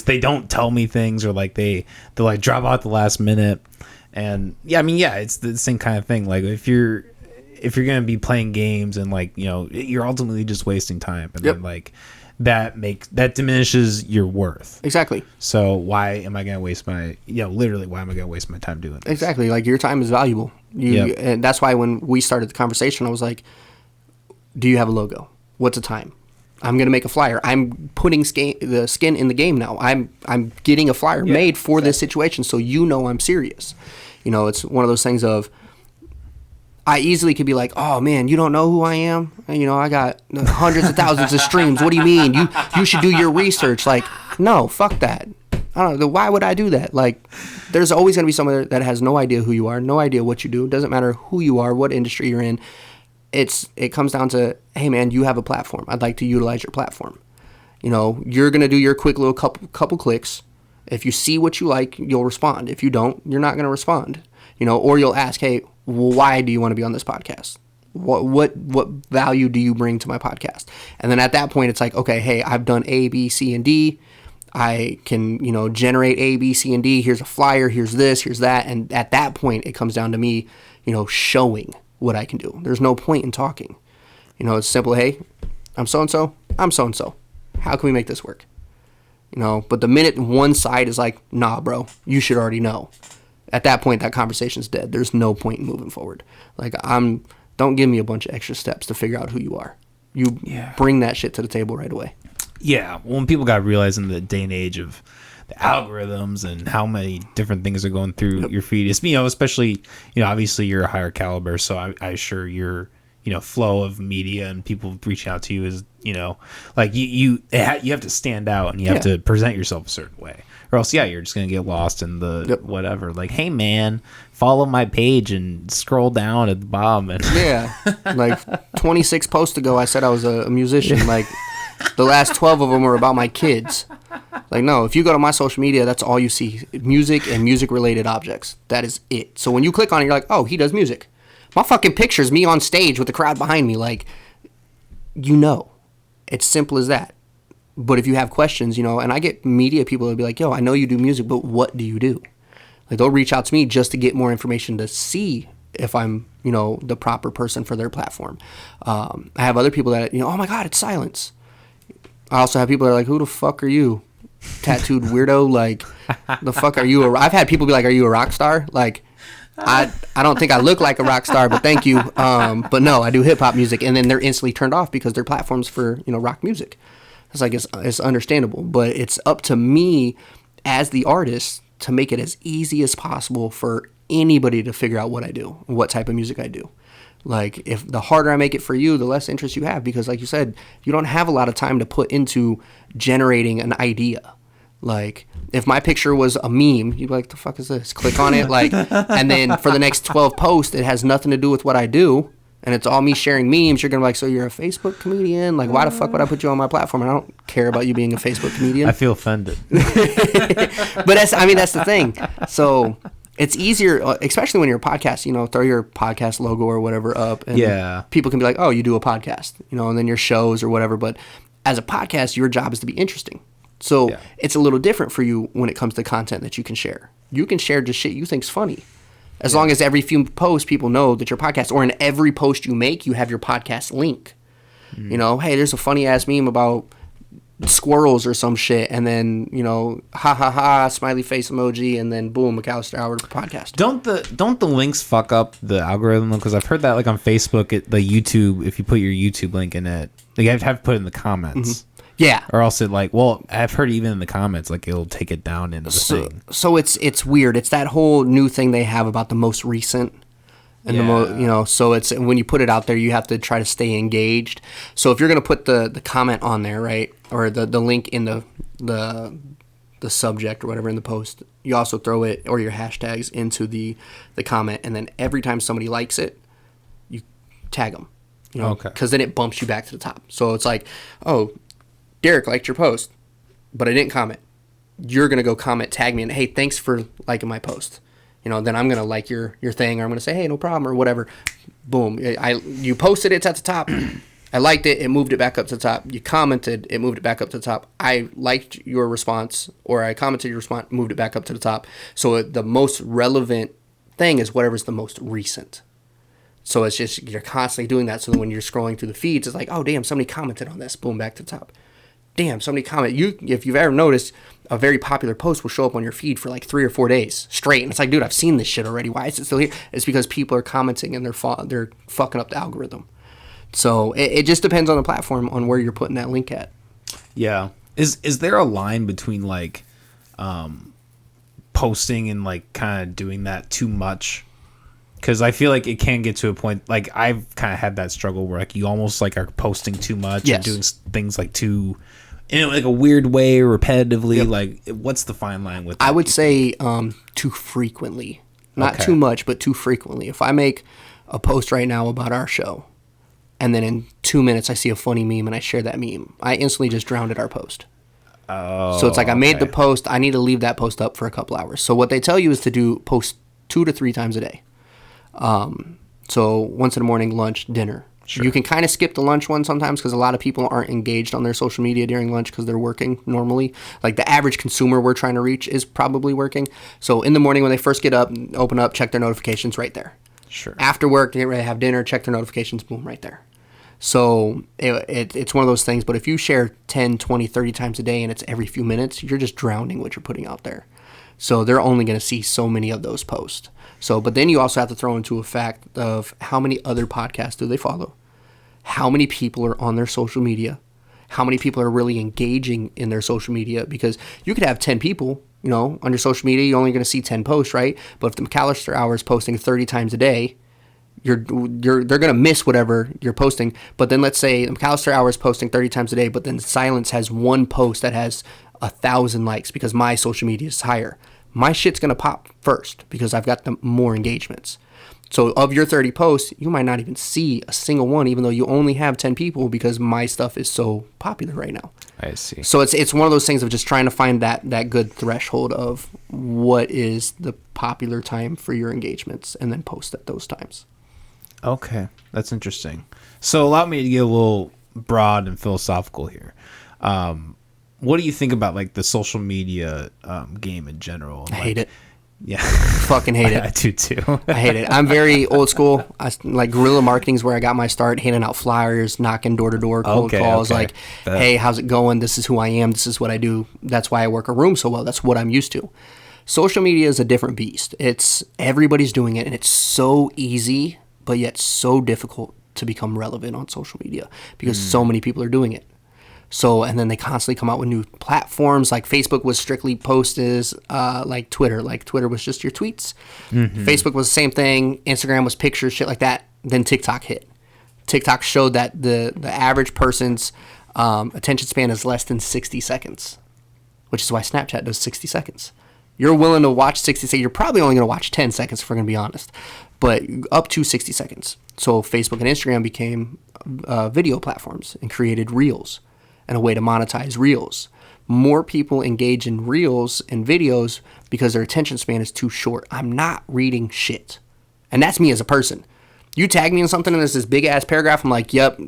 S1: they don't tell me things, or like they like drop out the last minute. And it's the same kind of thing. Like if you're going to be playing games and like, you're ultimately just wasting time, and then like that diminishes your worth.
S2: Exactly.
S1: So why am I going to waste my, literally why am I going to waste my time doing this?
S2: Exactly. Like your time is valuable. And that's why when we started the conversation, I was like, do you have a logo? What's a time? I'm going to make a flyer. I'm putting the skin in the game now. I'm getting a flyer made for this situation, so I'm serious. It's one of those things of, I easily could be like, oh man, you don't know who I am? I got hundreds of thousands of streams. What do you mean? You should do your research. Like, no, fuck that. I don't know. Why would I do that? Like, there's always going to be someone that has no idea who you are, no idea what you do. It doesn't matter who you are, what industry you're in. It comes down to, hey man, you have a platform. I'd like to utilize your platform. You're going to do your quick little couple clicks. If you see what you like, you'll respond. If you don't, you're not going to respond. Or you'll ask, hey, why do you want to be on this podcast? What value do you bring to my podcast? And then at that point, it's like, okay, hey, I've done A, B, C, and D. I can, generate A, B, C, and D. Here's a flyer. Here's this. Here's that. And at that point, it comes down to me, showing what I can do. There's no point in talking. It's simple. Hey, I'm so-and-so. I'm so-and-so. How can we make this work? But the minute one side is like, nah, bro, you should already know. At that point, that conversation's dead. There's no point in moving forward. Like, don't give me a bunch of extra steps to figure out who you are. You bring that shit to the table right away.
S1: Yeah. When people got realized in the day and age of the algorithms and how many different things are going through your feed, it's, especially, obviously you're a higher caliber. So I assure your, flow of media and people reaching out to you is, like you have to stand out and you have to present yourself a certain way. Or else, you're just going to get lost in the whatever. Like, hey, man, follow my page and scroll down at the bottom. And
S2: like 26 posts ago, I said I was a musician. Like, the last 12 of them were about my kids. Like, no, if you go to my social media, that's all you see. Music and music-related objects. That is it. So when you click on it, you're like, oh, he does music. My fucking picture's me on stage with the crowd behind me. Like, it's simple as that. But if you have questions, you know, and I get media people that'll be like, yo, I know you do music, but what do you do? Like, they'll reach out to me just to get more information to see if I'm, you know, the proper person for their platform. I have other people that, you know, oh my God, it's Silence. I also have people that are like, who the fuck are you? Tattooed weirdo? Like, the fuck are you? I've had people be like, are you a rock star? Like, I don't think I look like a rock star, but thank you. But no, I do hip hop music. And then they're instantly turned off because their platform's for, you know, rock music. It's like, it's understandable, but it's up to me as the artist to make it as easy as possible for anybody to figure out what I do, what type of music I do. Like, if the harder I make it for you, the less interest you have, because like you said, you don't have a lot of time to put into generating an idea. Like, if my picture was a meme, you'd be like, the fuck is this? Click on it. Like, and then for the next 12 posts, it has nothing to do with what I do. And it's all me sharing memes. You're going to be like, so you're a Facebook comedian? Like, why the fuck would I put you on my platform? I don't care about you being a Facebook comedian.
S1: I feel offended.
S2: But that's the thing. So it's easier, especially when you're a podcast, you know, throw your podcast logo or whatever up. And people can be like, oh, you do a podcast, you know, and then your shows or whatever. But as a podcast, your job is to be interesting. So it's a little different for you when it comes to content that you can share. You can share just shit you think's funny. As long as every few posts people know that your podcast, or in every post you make, you have your podcast link. You know, hey, there's a funny ass meme about squirrels or some shit, and then, you know, ha ha ha, smiley face emoji, and then boom, McAllister Hour podcast.
S1: Don't the links fuck up the algorithm? Because I've heard that, like, on Facebook, the YouTube, if you put your YouTube link in it, like, you have to put it in the comments.
S2: Mm-hmm. Yeah.
S1: Or else it, like, well, I've heard even in the comments, like, it'll take it down into the thing.
S2: So it's weird. It's that whole new thing they have about the most recent. And you know, so it's, when you put it out there, you have to try to stay engaged. So if you're going to put the comment on there, right, or the link in the subject or whatever in the post, you also throw it, or your hashtags, into the comment. And then every time somebody likes it, you tag them. You know, because then it bumps you back to the top. So it's like, oh, Derek liked your post, but I didn't comment. You're going to go comment, tag me, and hey, thanks for liking my post. You know, then I'm going to like your thing, or I'm going to say, hey, no problem, or whatever. Boom. You posted, it's at the top. I liked it, it moved it back up to the top. You commented, it moved it back up to the top. I liked your response, or I commented your response, moved it back up to the top. So the most relevant thing is whatever's the most recent. So it's just, you're constantly doing that, so that when you're scrolling through the feeds, it's like, oh, damn, somebody commented on this. Boom, back to the top. Damn, somebody commented. If you've ever noticed, a very popular post will show up on your feed for like 3 or 4 days straight, and it's like, dude, I've seen this shit already. Why is it still here? It's because people are commenting, and they're fucking up the algorithm. So it just depends on the platform, on where you're putting that link at.
S1: Yeah. Is there a line between, like, posting and, like, kind of doing that too much? Because I feel like it can get to a point, like, I've kind of had that struggle where, like, you almost, like, are posting too much and doing things, like, too, in, like, a weird way, repetitively. Yep. Like, what's the fine line with that?
S2: I would say too frequently. Not too much, but too frequently. If I make a post right now about our show, and then in 2 minutes I see a funny meme and I share that meme, I instantly just drowned our post. Oh, so it's like, I made the post, I need to leave that post up for a couple hours. So what they tell you is to post 2 to 3 times a day. So once in the morning, lunch, dinner. Sure. You can kind of skip the lunch one sometimes, because a lot of people aren't engaged on their social media during lunch because they're working normally. Like, the average consumer we're trying to reach is probably working. So in the morning, when they first get up, open up, check their notifications, right there.
S1: Sure.
S2: After work, they get ready to have dinner, check their notifications, boom, right there. So it's one of those things. But if you share 10, 20, 30 times a day, and it's every few minutes, you're just drowning what you're putting out there. So they're only going to see so many of those posts. So, but then you also have to throw into a fact of how many other podcasts do they follow? How many people are on their social media? How many people are really engaging in their social media? Because you could have 10 people, you know, on your social media, you're only going to see 10 posts, right? But if the McAllister Hour is posting 30 times a day, they're going to miss whatever you're posting. But then let's say the McAllister Hour is posting 30 times a day, but then Silence has one post that has 1,000 likes because my social media is higher. My shit's going to pop first because I've got the more engagements. So of your 30 posts, you might not even see a single one, even though you only have 10 people, because my stuff is so popular right now.
S1: I see.
S2: So it's one of those things of just trying to find that good threshold of what is the popular time for your engagements, and then post at those times.
S1: Okay, that's interesting. So allow me to get a little broad and philosophical here. what do you think about like the social media game in general?
S2: I hate it.
S1: Yeah.
S2: Fucking hate it.
S1: I do too.
S2: I hate it. I'm very old school. Like guerrilla marketing is where I got my start, handing out flyers, knocking door to door, cold calls. Like, hey, how's it going? This is who I am. This is what I do. That's why I work a room so well. That's what I'm used to. Social media is a different beast. It's everybody's doing it, and it's so easy, but yet so difficult to become relevant on social media because so many people are doing it. So, and then they constantly come out with new platforms. Like Facebook was strictly posts, like Twitter. Like Twitter was just your tweets. Facebook was the same thing. Instagram was pictures, shit like that. Then TikTok hit. TikTok showed that the average person's attention span is less than 60 seconds, which is why Snapchat does 60 seconds. You're willing to watch 60 seconds. You're probably only going to watch 10 seconds if we're going to be honest, but up to 60 seconds. So Facebook and Instagram became video platforms and created Reels and a way to monetize Reels. More people engage in Reels and videos because their attention span is too short. I'm not reading shit. And that's me as a person. You tag me in something and there's this big ass paragraph, I'm like, yep,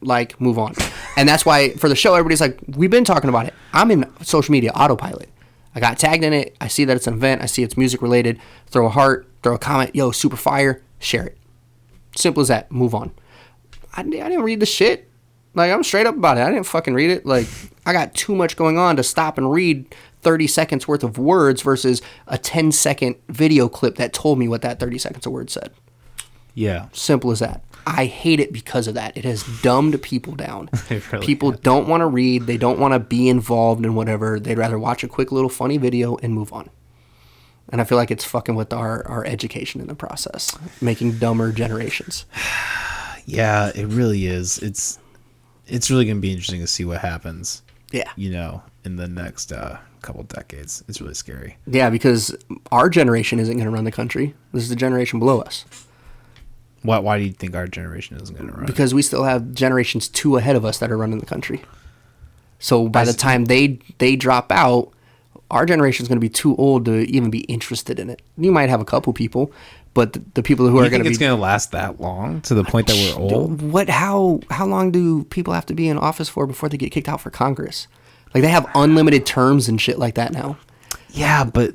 S2: like, move on. And that's why for the show, everybody's like, we've been talking about it. I'm in social media autopilot. I got tagged in it. I see that it's an event. I see it's music related. Throw a heart, throw a comment. Yo, super fire. Share it. Simple as that. Move on. I didn't read the shit. Like, I'm straight up about it. I didn't fucking read it. Like, I got too much going on to stop and read 30 seconds worth of words versus a 10-second video clip that told me what that 30 seconds of words said.
S1: Yeah.
S2: Simple as that. I hate it because of that. It has dumbed people down.
S1: Really
S2: people don't want to read. They don't want to be involved in whatever. They'd rather watch a quick little funny video and move on. And I feel like it's fucking with our education in the process, making dumber generations.
S1: Yeah, it really is. It's really going to be interesting to see what happens.
S2: Yeah.
S1: You know, in the next couple decades. It's really scary.
S2: Yeah, because our generation isn't going to run the country. This is the generation below us.
S1: Why do you think our generation isn't going to run?
S2: Because we still have generations 2 ahead of us that are running the country. So by the time they drop out, our generation is going to be too old to even be interested in it. You might have a couple people, but the people who are going to be...
S1: it's going to last that long to the point that we're old?
S2: How long do people have to be in office for before they get kicked out for Congress? Like, they have unlimited terms and shit like that now.
S1: Yeah, but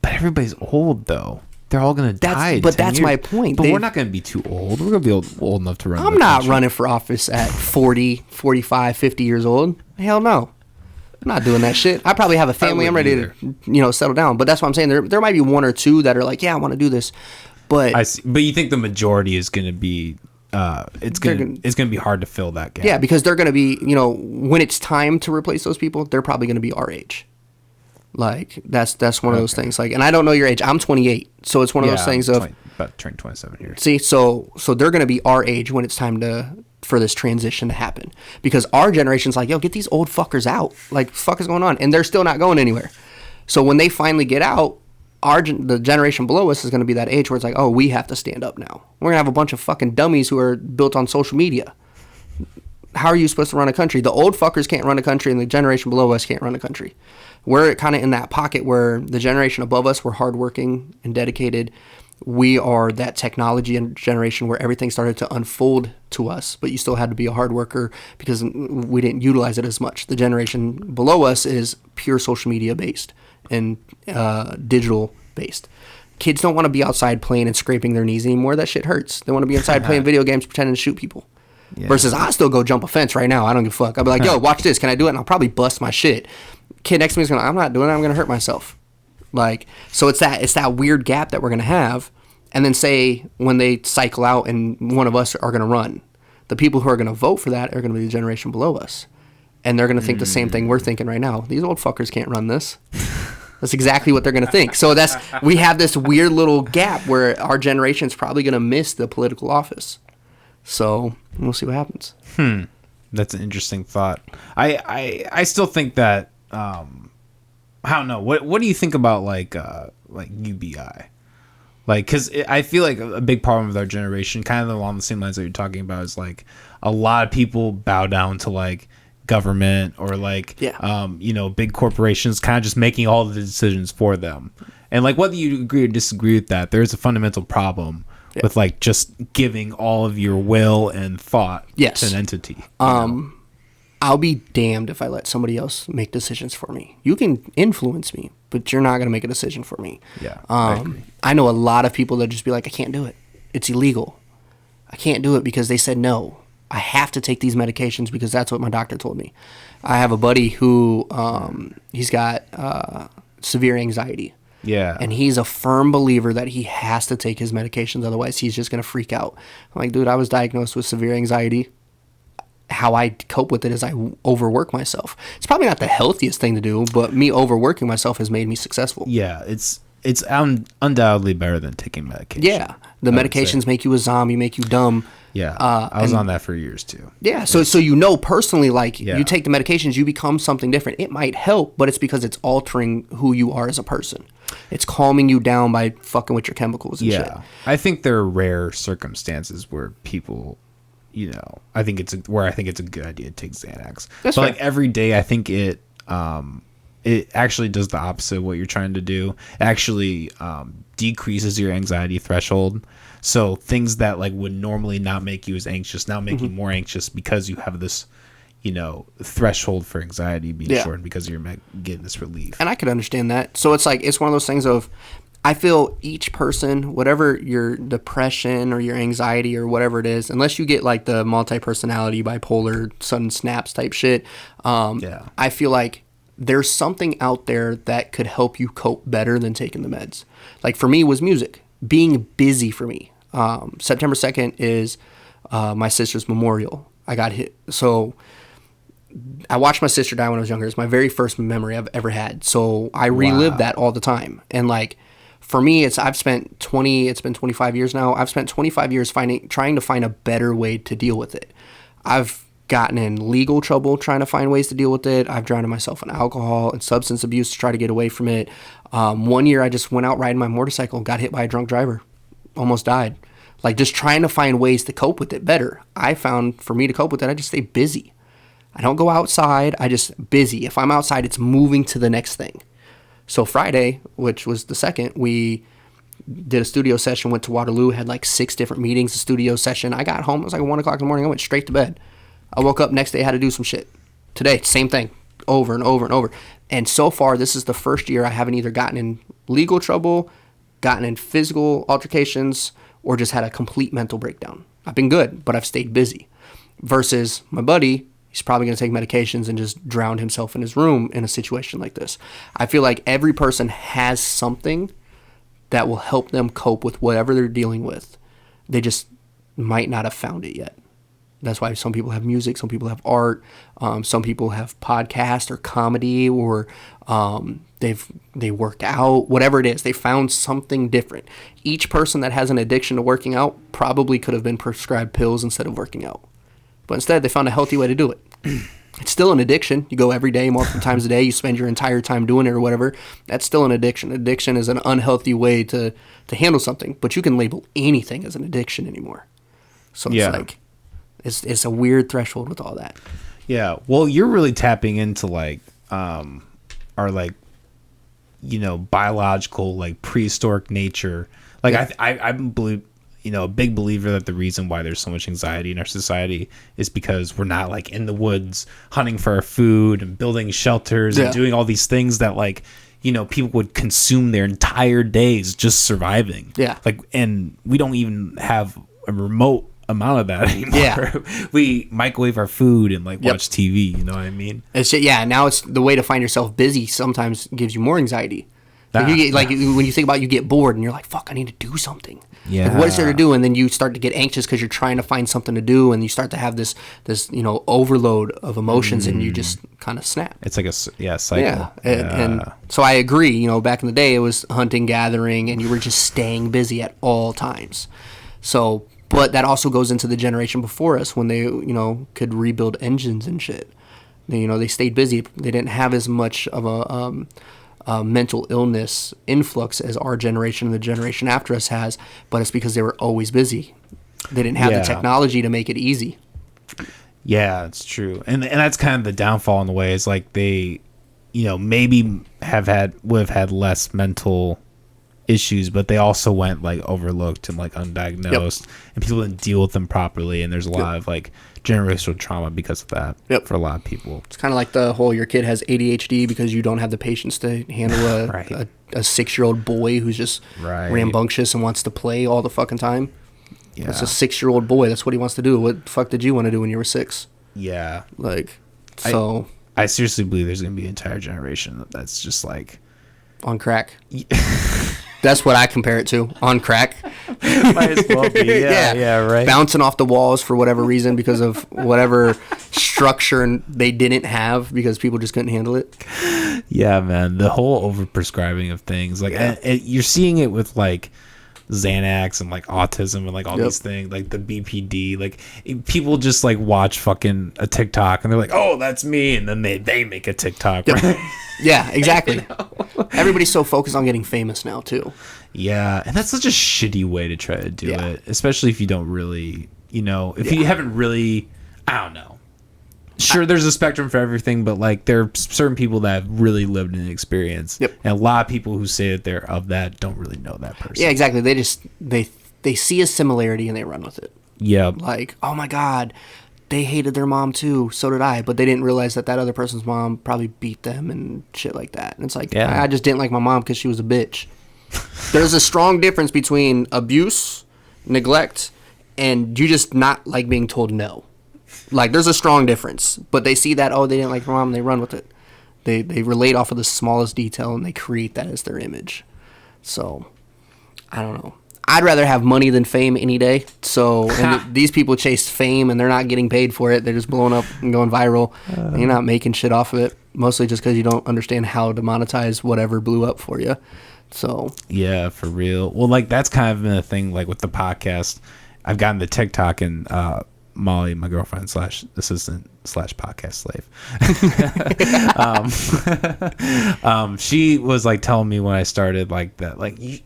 S1: everybody's old, though. They're all going to die.
S2: But that's my point.
S1: But we're not going to be too old. We're going to be old enough to run.
S2: I'm not running for office at 40, 45, 50 years old. Hell no. I'm not doing that shit. I probably have a family. I'm ready to, settle down. But that's what I'm saying. There might be 1 or 2 that are like, yeah, I want to do this. But
S1: I see. But you think the majority is going to be it's going to be hard to fill that gap.
S2: Yeah, because they're going to be, when it's time to replace those people, they're probably going to be our age. Like, that's one of those things. Like, and I don't know your age. I'm 28, so it's one of those things of
S1: about turning 27 here.
S2: See, so they're going to be our age when it's time for this transition to happen, because our generation's like, yo, get these old fuckers out. Like, fuck is going on, and they're still not going anywhere. So when they finally get out, the generation below us is going to be that age where it's like, oh, we have to stand up now. We're going to have a bunch of fucking dummies who are built on social media. How are you supposed to run a country? The old fuckers can't run a country, and the generation below us can't run a country. We're kind of in that pocket where the generation above us were hardworking and dedicated. We are that technology generation where everything started to unfold to us, but you still had to be a hard worker because we didn't utilize it as much. The generation below us is pure social media based and digital based. Kids don't want to be outside playing and scraping their knees anymore. That shit hurts. They want to be inside playing video games, pretending to shoot people. Yeah. Versus I still go jump a fence right now. I don't give a fuck. I'll be like, yo, watch this. Can I do it? And I'll probably bust my shit. Kid next to me is I'm not doing it. I'm going to hurt myself. Like, so it's that weird gap that we're going to have. And then say when they cycle out and one of us are going to run, the people who are going to vote for that are going to be the generation below us. And they're going to think the same thing we're thinking right now. These old fuckers can't run this. That's exactly what they're going to think. So we have this weird little gap where our generation is probably going to miss the political office. So we'll see what happens.
S1: That's an interesting thought. I still think that I don't know. What do you think about like UBI? Like, because I feel like a big problem with our generation, kind of along the same lines that you're talking about, is like a lot of people bow down to like government or like big corporations kind of just making all the decisions for them. And like whether you agree or disagree with that, there is a fundamental problem with like just giving all of your will and thought to an entity.
S2: I'll be damned if I let somebody else make decisions for me. You can influence me, but you're not going to make a decision for me.
S1: Yeah.
S2: I know a lot of people that just be like, I can't do it. It's illegal. I can't do it because they said no. I have to take these medications because that's what my doctor told me. I have a buddy who he's got severe anxiety.
S1: Yeah.
S2: And he's a firm believer that he has to take his medications, otherwise he's just going to freak out. I'm like, dude, I was diagnosed with severe anxiety. How I cope with it is I overwork myself. It's probably not the healthiest thing to do, but me overworking myself has made me successful.
S1: Yeah, it's undoubtedly better than taking medication.
S2: Yeah, the medications make you a zombie, make you dumb.
S1: Yeah, I was on that for years too.
S2: Yeah, so personally, like you take the medications, you become something different. It might help, but it's because it's altering who you are as a person. It's calming you down by fucking with your chemicals and shit.
S1: I think there are rare circumstances where people, I think it's a good idea to take Xanax. But like every day, I think it actually does the opposite of what you're trying to do. It actually decreases your anxiety threshold. So things that like would normally not make you as anxious now make you more anxious because you have this, threshold for anxiety being shortened because you're getting this relief. And
S2: I could understand that. So it's like, it's one of those things of, I feel each person, whatever your depression or your anxiety or whatever it is, unless you get like the multi-personality, bipolar, sudden snaps type shit, I feel like there's something out there that could help you cope better than taking the meds. Like for me, it was music. Being busy for me. September 2nd is my sister's memorial. I got hit. So I watched my sister die when I was younger. It's my very first memory I've ever had. So I relive that all the time. And like, for me, it's been 25 years now. I've spent 25 years trying to find a better way to deal with it. I've gotten in legal trouble trying to find ways to deal with it. I've drowned myself in alcohol and substance abuse to try to get away from it. One year I just went out riding my motorcycle, got hit by a drunk driver, almost died. Like just trying to find ways to cope with it better. I found for me to cope with it, I just stay busy. I don't go outside. I just busy. If I'm outside, it's moving to the next thing. So Friday, which was the 2nd, we did a studio session, went to Waterloo, had like 6 different meetings, a studio session. I got home, it was like 1 o'clock in the morning. I went straight to bed. I woke up next day, had to do some shit. Today, same thing, over and over and over. And so far, this is the first year I haven't either gotten in legal trouble, gotten in physical altercations, or just had a complete mental breakdown. I've been good, but I've stayed busy. Versus my buddy, he's probably going to take medications and just drown himself in his room in a situation like this. I feel like every person has something that will help them cope with whatever they're dealing with. They just might not have found it yet. That's why some people have music, some people have art, some people have podcast or comedy, or they work out, whatever it is. They found something different. Each person that has an addiction to working out probably could have been prescribed pills instead of working out. But instead, they found a healthy way to do it. It's still an addiction. You go every day, multiple times a day. You spend your entire time doing it or whatever. That's still an addiction. Addiction is an unhealthy way to handle something. But you can label anything as an addiction anymore. So it's like, it's a weird threshold with all that.
S1: Yeah. Well, you're really tapping into like our like, biological, like prehistoric nature. Like I believe, a big believer that the reason why there's so much anxiety in our society is because we're not like in the woods hunting for our food and building shelters and doing all these things that like, people would consume their entire days just surviving. Yeah. Like, and we don't even have a remote amount of that anymore. Yeah. We microwave our food and like watch TV, you know what I mean?
S2: It's now it's the way to find yourself busy sometimes gives you more anxiety. Like, when you think about it, you get bored and you're like, fuck, I need to do something. Yeah. Like, what is there to do? And then you start to get anxious because you're trying to find something to do, and you start to have this overload of emotions, and you just kind of snap.
S1: It's like a cycle.
S2: Yeah. And so I agree. Back in the day, it was hunting, gathering, and you were just staying busy at all times. So, but that also goes into the generation before us when they, could rebuild engines and shit. They stayed busy. They didn't have as much of a mental illness influx as our generation and the generation after us has, but it's because they were always busy. They didn't have the technology to make it easy.
S1: Yeah, it's true. And that's kind of the downfall in the way. Is like they, maybe would have had less mental issues, but they also went like overlooked and like undiagnosed, and people didn't deal with them properly, and there's a lot of like generational trauma because of that for a lot of people.
S2: It's kind of like the whole your kid has ADHD because you don't have the patience to handle a 6-year-old boy who's just rambunctious and wants to play all the fucking time. Yeah. It's a 6-year-old boy. That's what he wants to do. What the fuck did you want to do when you were 6?
S1: Yeah.
S2: Like, so.
S1: I seriously believe there's going to be an entire generation that's just like.
S2: On crack. That's what I compare it to. On crack.
S1: Might as well be. Yeah, right.
S2: Bouncing off the walls for whatever reason because of whatever structure they didn't have because people just couldn't handle it.
S1: Yeah, man. The whole overprescribing of things. Like, and you're seeing it with, like, Xanax and like autism and like all these things, like the BPD, like people just like watch fucking a TikTok and they're like, oh, that's me, and then they make a TikTok. Right?
S2: Yeah, exactly. Everybody's so focused on getting famous now too.
S1: Yeah, and that's such a shitty way to try to do it, especially if you don't really, if you haven't really, I don't know. Sure, there's a spectrum for everything, but like there are certain people that have really lived an experience, and a lot of people who say that they're of that don't really know that person.
S2: Yeah, exactly. They just they see a similarity and they run with it.
S1: Yeah,
S2: like, oh my god, they hated their mom too, so did I, but they didn't realize that other person's mom probably beat them and shit like that. And it's like, I just didn't like my mom because she was a bitch. There's a strong difference between abuse, neglect, and you just not like being told no. Like, there's a strong difference, but they see that, they didn't like their mom, and they run with it. They relate off of the smallest detail, and they create that as their image. So, I don't know. I'd rather have money than fame any day. So, and these people chase fame, and they're not getting paid for it. They're just blowing up and going viral, and you're not making shit off of it, mostly just because you don't understand how to monetize whatever blew up for you. So.
S1: Yeah, for real. Well, like, that's kind of been a thing, like, with the podcast. I've gotten the TikTok and, Molly, my girlfriend / assistant / podcast slave. She was like telling me when I started like that, like you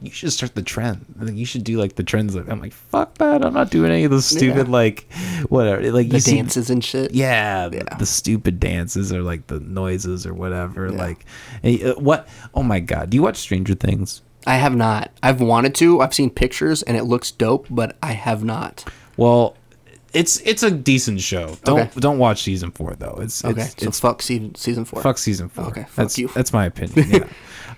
S1: should start the trend. Like, you should do like the trends. I'm like, fuck that. I'm not doing any of those stupid like whatever. Like
S2: the dances and shit.
S1: Yeah, the stupid dances or like the noises or whatever. Yeah. Like, what? Oh my god, do you watch Stranger Things?
S2: I have not. I've wanted to. I've seen pictures and it looks dope, but I have not.
S1: Well. It's a decent show. Don't watch season 4 though.
S2: So fuck season 4.
S1: Fuck season 4.
S2: Okay, fuck you.
S1: That's my opinion.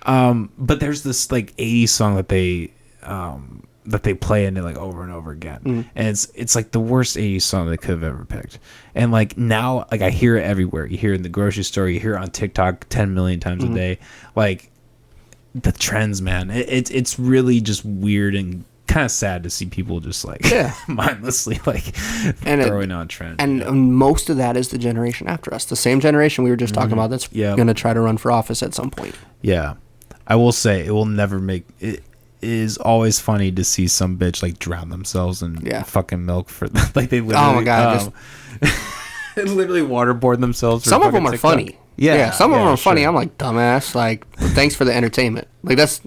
S1: Yeah. But there's this like 80s song that they play in it like over and over again, and it's like the worst 80s song they could have ever picked. And like now, like I hear it everywhere. You hear it in the grocery store. You hear it on TikTok 10 million times a day. Like the trends, man. It's really just weird and kind of sad to see people just like mindlessly like throwing on trend.
S2: And most of that is the generation after us, the same generation we were just talking about that's going to try to run for office at some point.
S1: Yeah, I will say it will never make it. Is always funny to see some bitch like drown themselves in fucking milk for like they literally.
S2: Oh my god!
S1: They literally waterboard themselves.
S2: Some of them are funny. Yeah, some of them are funny.
S1: Sure.
S2: I'm like, dumbass. Like, thanks for the entertainment. Like that's.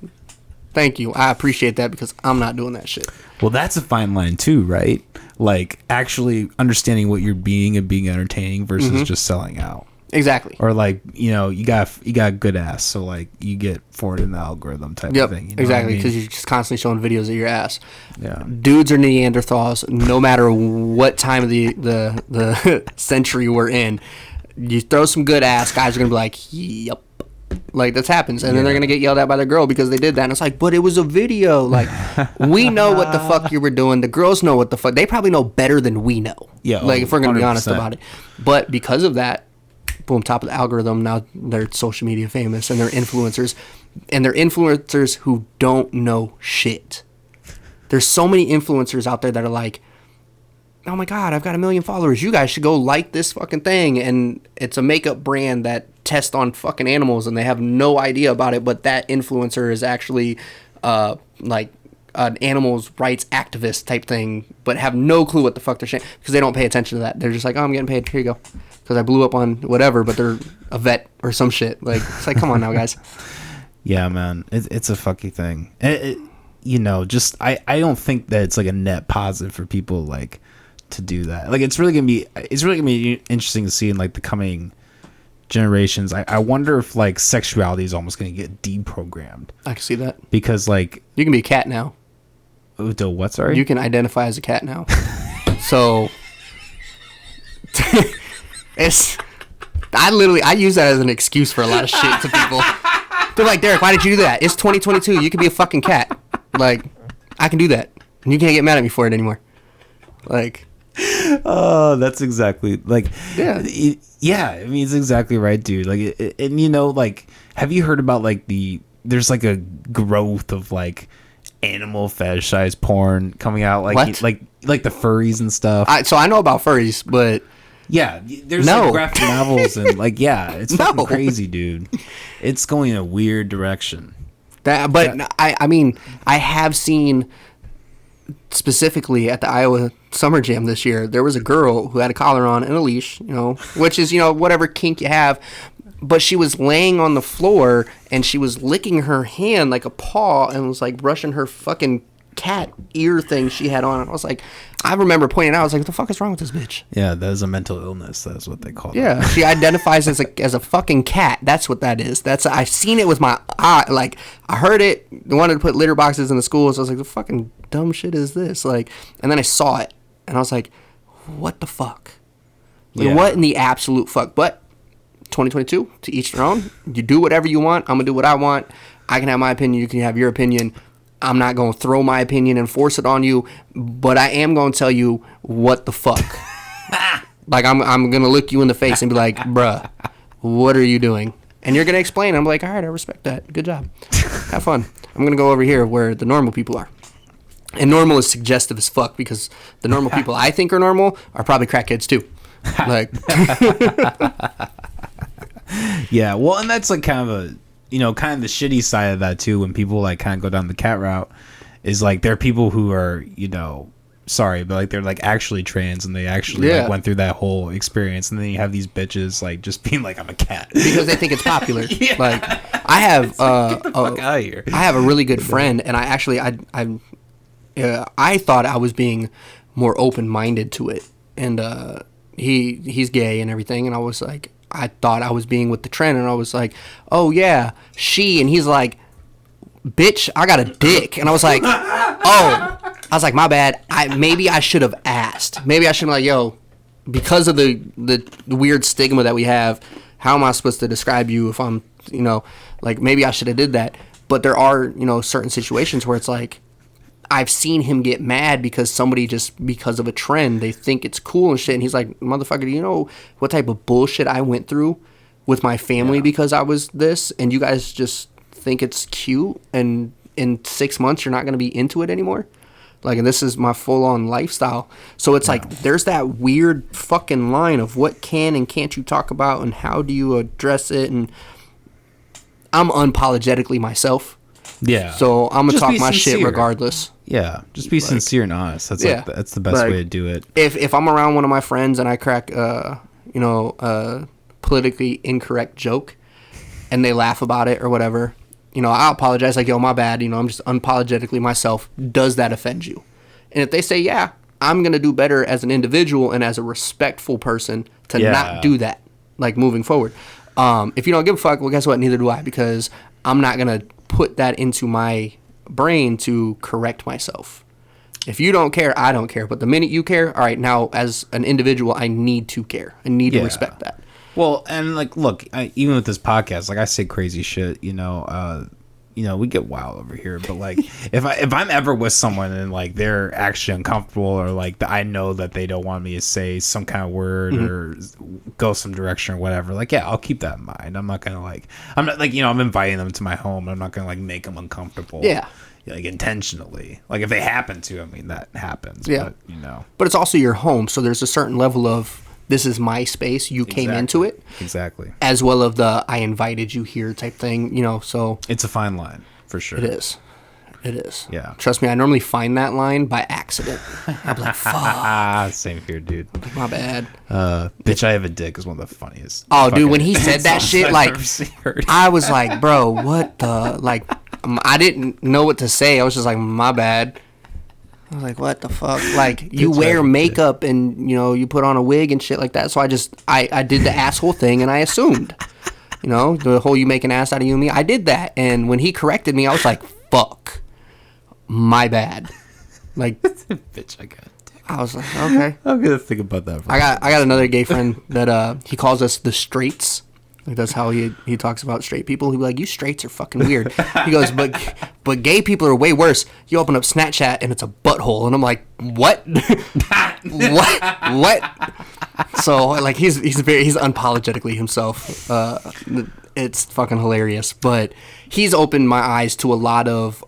S2: Thank you. I appreciate that because I'm not doing that shit.
S1: Well, that's a fine line too, right? Like actually understanding what you're being and being entertaining versus just selling out.
S2: Exactly.
S1: Or like, you got good ass, so like you get forward in the algorithm type of thing.
S2: Exactly, because you're just constantly showing videos of your ass.
S1: Yeah.
S2: Dudes are Neanderthals, no matter what time of the century we're in. You throw some good ass, guys are gonna be like, yep. Like, this happens, and then they're gonna get yelled at by the girl because they did that, and it's like, but it was a video. Like, we know what the fuck you were doing. The girls know what the fuck. They probably know better than we know.
S1: Yeah,
S2: like, if we're gonna
S1: 100%.
S2: be honest about it. But because of that, boom, top of the algorithm, now they're social media famous, and they're influencers, and they're influencers who don't know shit. There's so many influencers out there that are like, oh my god, I've got 1 million followers. You guys should go like this fucking thing. And it's a makeup brand that tests on fucking animals, and they have no idea about it. But that influencer is actually like an animals rights activist type thing, but have no clue what the fuck they're saying because they don't pay attention to that. They're just like, oh, I'm getting paid. Here you go. Because I blew up on whatever, but they're a vet or some shit. Like, it's like, come on now, guys.
S1: Yeah, man. It's a fucky thing. Just I don't think that it's like a net positive for people like to do that. Like, it's really gonna be interesting to see in like the coming generations, I wonder if like sexuality is almost going to get deprogrammed.
S2: I can see that.
S1: Because like
S2: you can be a cat now.
S1: What? Sorry.
S2: You can identify as a cat now. So I use that as an excuse for a lot of shit to people. They're like, Derek, why did you do that? It's 2022. You could be a fucking cat. Like, I can do that, and you can't get mad at me for it anymore. Like,
S1: oh, that's exactly like,
S2: yeah.
S1: I mean, it's exactly right, dude. Like, and you know, like, have you heard about like there's like a growth of like animal fetishized porn coming out, like
S2: what?
S1: like the furries and stuff.
S2: So I know about furries, but
S1: yeah, there's like graphic novels and like it's fucking crazy, dude. It's going in a weird direction.
S2: I mean, I have seen specifically at the Iowa Summer Jam this year, there was a girl who had a collar on and a leash, which is, whatever kink you have. But she was laying on the floor and she was licking her hand like a paw and was like brushing her fucking cat ear thing she had on. And I was like, I remember pointing out, I was like, what the fuck is wrong with this bitch?
S1: Yeah, that is a mental illness. That's what they call it.
S2: Yeah, she identifies as a fucking cat. That's what that is. I've seen it with my eye. Like, I heard it. They wanted to put litter boxes in the schools. I was like, the fucking dumb shit is this? Like, and then I saw it and I was like, what the fuck? Like, what in the absolute fuck? But 2022, to each their own. You do whatever you want. I'm gonna do what I want. I can have my opinion. You can have your opinion. I'm not gonna throw my opinion and force it on you, but I am gonna tell you what the fuck. Like, I'm gonna look you in the face and be like, bruh, what are you doing? And you're gonna explain. I'm like, all right, I respect that. Good job. Have fun. I'm gonna go over here where the normal people are. And normal is suggestive as fuck, because the normal people I think are normal are probably crackheads too. Like,
S1: yeah, well, and that's like kind of kind of the shitty side of that too, when people like kind of go down the cat route, is like there are people who are, sorry, but like they're like actually trans and they actually like went through that whole experience, and then you have these bitches like just being like, I'm a cat
S2: because they think it's popular. Yeah. Like, I have
S1: get the fuck out of here.
S2: I have a really good friend, and I thought I was being more open-minded to it, and he's gay and everything, and I was like, I thought I was being with the trend, and I was like, oh yeah, she, and he's like, bitch, I got a dick, and I was like, my bad. Maybe I should have asked. Maybe I should be like, yo, because of the weird stigma that we have, how am I supposed to describe you if I'm, like, maybe I should have did that. But there are, certain situations where it's like, I've seen him get mad because somebody just, because of a trend, they think it's cool and shit. And he's like, motherfucker, do you know what type of bullshit I went through with my family because I was this? And you guys just think it's cute, and in 6 months, you're not going to be into it anymore? Like, and this is my full-on lifestyle. So it's like, there's that weird fucking line of what can and can't you talk about, and how do you address it? And I'm unapologetically myself.
S1: Yeah.
S2: So I'm going to talk my shit regardless.
S1: Yeah. Just be sincere and honest. That's that's the best way to do it.
S2: If I'm around one of my friends and I crack, a politically incorrect joke and they laugh about it or whatever, I'll apologize. Like, yo, my bad. I'm just unapologetically myself. Does that offend you? And if they say, yeah, I'm going to do better as an individual and as a respectful person to not do that, like, moving forward. If you don't give a fuck, well, guess what? Neither do I, because I'm not going to put that into my brain to correct myself. If you don't care, I don't care. But the minute you care, all right, now as an individual, I need to care. I need to respect that.
S1: Well, and like, look, even with this podcast, like, I say crazy shit, we get wild over here. But like, if I'm ever with someone and like they're actually uncomfortable, or like I know that they don't want me to say some kind of word or go some direction or whatever, like, I'll keep that in mind. I'm not gonna I'm inviting them to my home. I'm not gonna like make them uncomfortable. Yeah. Like, intentionally. Like, if they happen to, I mean, that happens.
S2: Yeah.
S1: But,
S2: But it's also your home, so there's a certain level of, this is my space, you came into it.
S1: Exactly.
S2: As well of the, I invited you here type thing, so.
S1: It's a fine line, for sure.
S2: It is. It is.
S1: Yeah.
S2: Trust me, I normally find that line by accident. I'm like, fuck.
S1: Same here, dude.
S2: My bad.
S1: Bitch, I have a dick is one of the funniest.
S2: Oh, dude, when he said that shit, like, I was like, bro, what the, like, I didn't know what to say. I was just like, my bad. I was like, what the fuck? Like, you wear makeup and, you put on a wig and shit like that. So I did the asshole thing and I assumed. You know, the whole you make an ass out of you and me. I did that. And when he corrected me, I was like, fuck. My bad. Like,
S1: bitch,
S2: I was like, okay.
S1: I'm gonna think about that.
S2: I got another gay friend that he calls us the straights. Like that's how he talks about straight people. He'd be like, "You straights are fucking weird." He goes, "But gay people are way worse. You open up Snapchat and it's a butthole." And I'm like, "What? what?" So like he's unapologetically himself. It's fucking hilarious. But he's opened my eyes to a lot of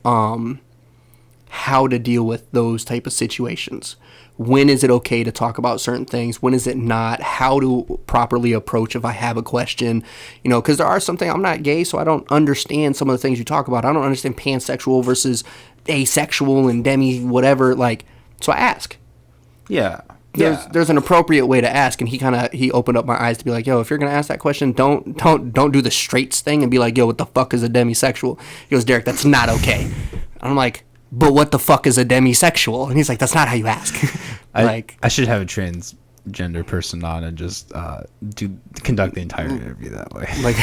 S2: how to deal with those type of situations. When is it okay to talk about certain things? When is it not? How to properly approach if I have a question, you know, because there are some things. I'm not gay, so I don't understand some of the things you talk about. I don't understand pansexual versus asexual and demi whatever. Like, so I ask.
S1: Yeah.
S2: There's an appropriate way to ask, and he opened up my eyes to be like, yo, if you're gonna ask that question, don't do the straights thing and be like, yo, what the fuck is a demisexual? He goes, Derek, that's not okay. And I'm like, but what the fuck is a demisexual? And he's like, that's not how you ask.
S1: I should have a transgender person on and just conduct the entire interview that way.
S2: Like,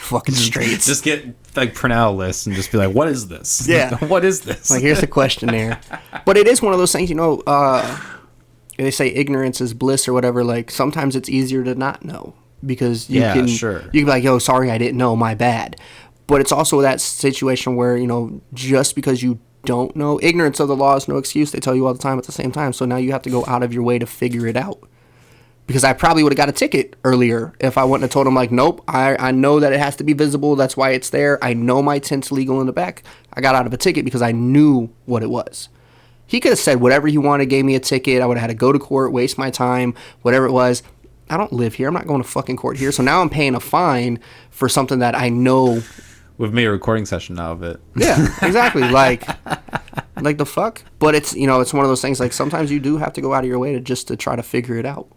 S2: fucking straight.
S1: Just print out a list and just be like, what is this?
S2: Yeah.
S1: What is this?
S2: Like, here's a questionnaire. But it is one of those things, you know, they say ignorance is bliss or whatever. Like, sometimes it's easier to not know because you can be like, yo, sorry, I didn't know, my bad. But it's also that situation where, you know, just because you don't know, ignorance of the law is no excuse. They tell you all the time at the same time. So now you have to go out of your way to figure it out. Because I probably would have got a ticket earlier if I wouldn't have told him, like, nope, I know that it has to be visible. That's why it's there. I know my tint's legal in the back. I got out of a ticket because I knew what it was. He could have said whatever he wanted, gave me a ticket. I would have had to go to court, waste my time, whatever it was. I don't live here. I'm not going to fucking court here. So now I'm paying a fine for something that I know.
S1: We've made a recording session now of it.
S2: Yeah, exactly. Like the fuck? But it's, you know, it's one of those things, like, sometimes you do have to go out of your way to try to figure it out.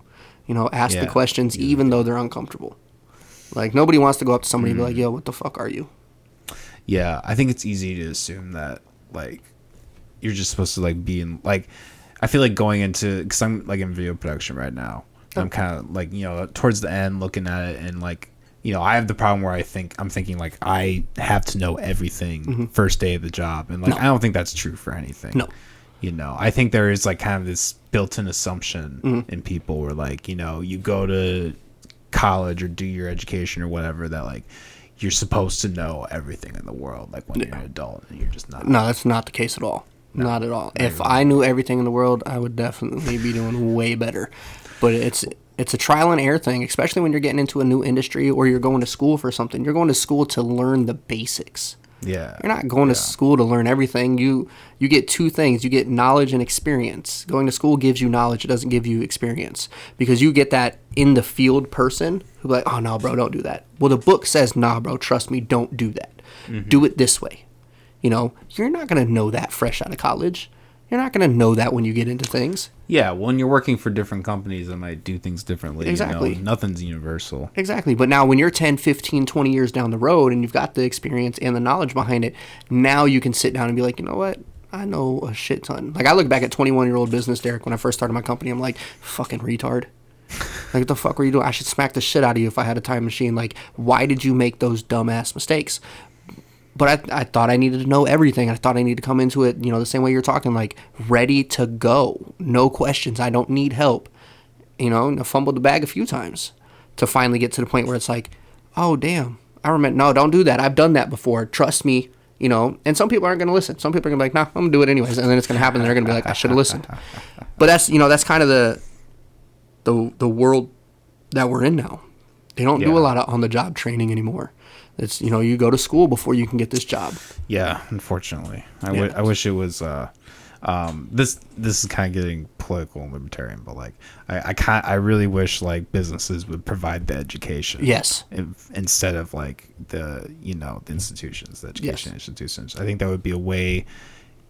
S2: You know, ask the questions even though they're uncomfortable. Like, nobody wants to go up to somebody and be like, yo, what the fuck are you?
S1: Yeah, I think it's easy to assume that, like, you're just supposed to, like, be in, like, I feel like going into, because I'm, like, in video production right now. Okay. I'm kind of, like, you know, towards the end looking at it and, like, you know, I have the problem where I'm thinking like I have to know everything first day of the job, and like I don't think that's true for anything.
S2: No,
S1: you know, I think there is like kind of this built-in assumption in people where, like, you know, you go to college or do your education or whatever, that like you're supposed to know everything in the world, like when you're an adult, and you're just not.
S2: No, that's not the case at all. No, not at all. If I knew everything in the world, I would definitely be doing way better. But it's a trial and error thing, especially when you're getting into a new industry or you're going to school for something. You're going to school to learn the basics.
S1: Yeah.
S2: You're not going to school to learn everything. You get two things. You get knowledge and experience. Going to school gives you knowledge. It doesn't give you experience. Because you get that in the field person who's like, oh, no, bro, don't do that. Well, the book says, nah, bro, trust me, don't do that. Do it this way. You know, you're not going to know that fresh out of college. You're not going to know that when you get into things.
S1: Yeah, when you're working for different companies that might do things differently.
S2: Exactly.
S1: You know, nothing's universal.
S2: Exactly. But now when you're 10, 15, 20 years down the road and you've got the experience and the knowledge behind it, now you can sit down and be like, you know what? I know a shit ton. Like, I look back at 21-year-old business Derek when I first started my company. I'm like, fucking retard. Like, what the fuck were you doing? I should smack the shit out of you if I had a time machine. Like, why did you make those dumbass mistakes? But I thought I needed to know everything. I thought I needed to come into it, you know, the same way you're talking, like, ready to go. No questions. I don't need help. You know, and I fumbled the bag a few times to finally get to the point where it's like, oh, damn. I remember, no, don't do that. I've done that before. Trust me, you know. And some people aren't going to listen. Some people are going to be like, nah, I'm going to do it anyways. And then it's going to happen. And they're going to be like, I should have listened. But that's, you know, that's kind of the world that we're in now. They don't do a lot of on-the-job training anymore. It's, you know, you go to school before you can get this job.
S1: Yeah, unfortunately. I wish it was this is kind of getting political and libertarian, but like I really wish like businesses would provide the education.
S2: Yes.
S1: Instead of like the, you know, the institutions, the education institutions. I think that would be a way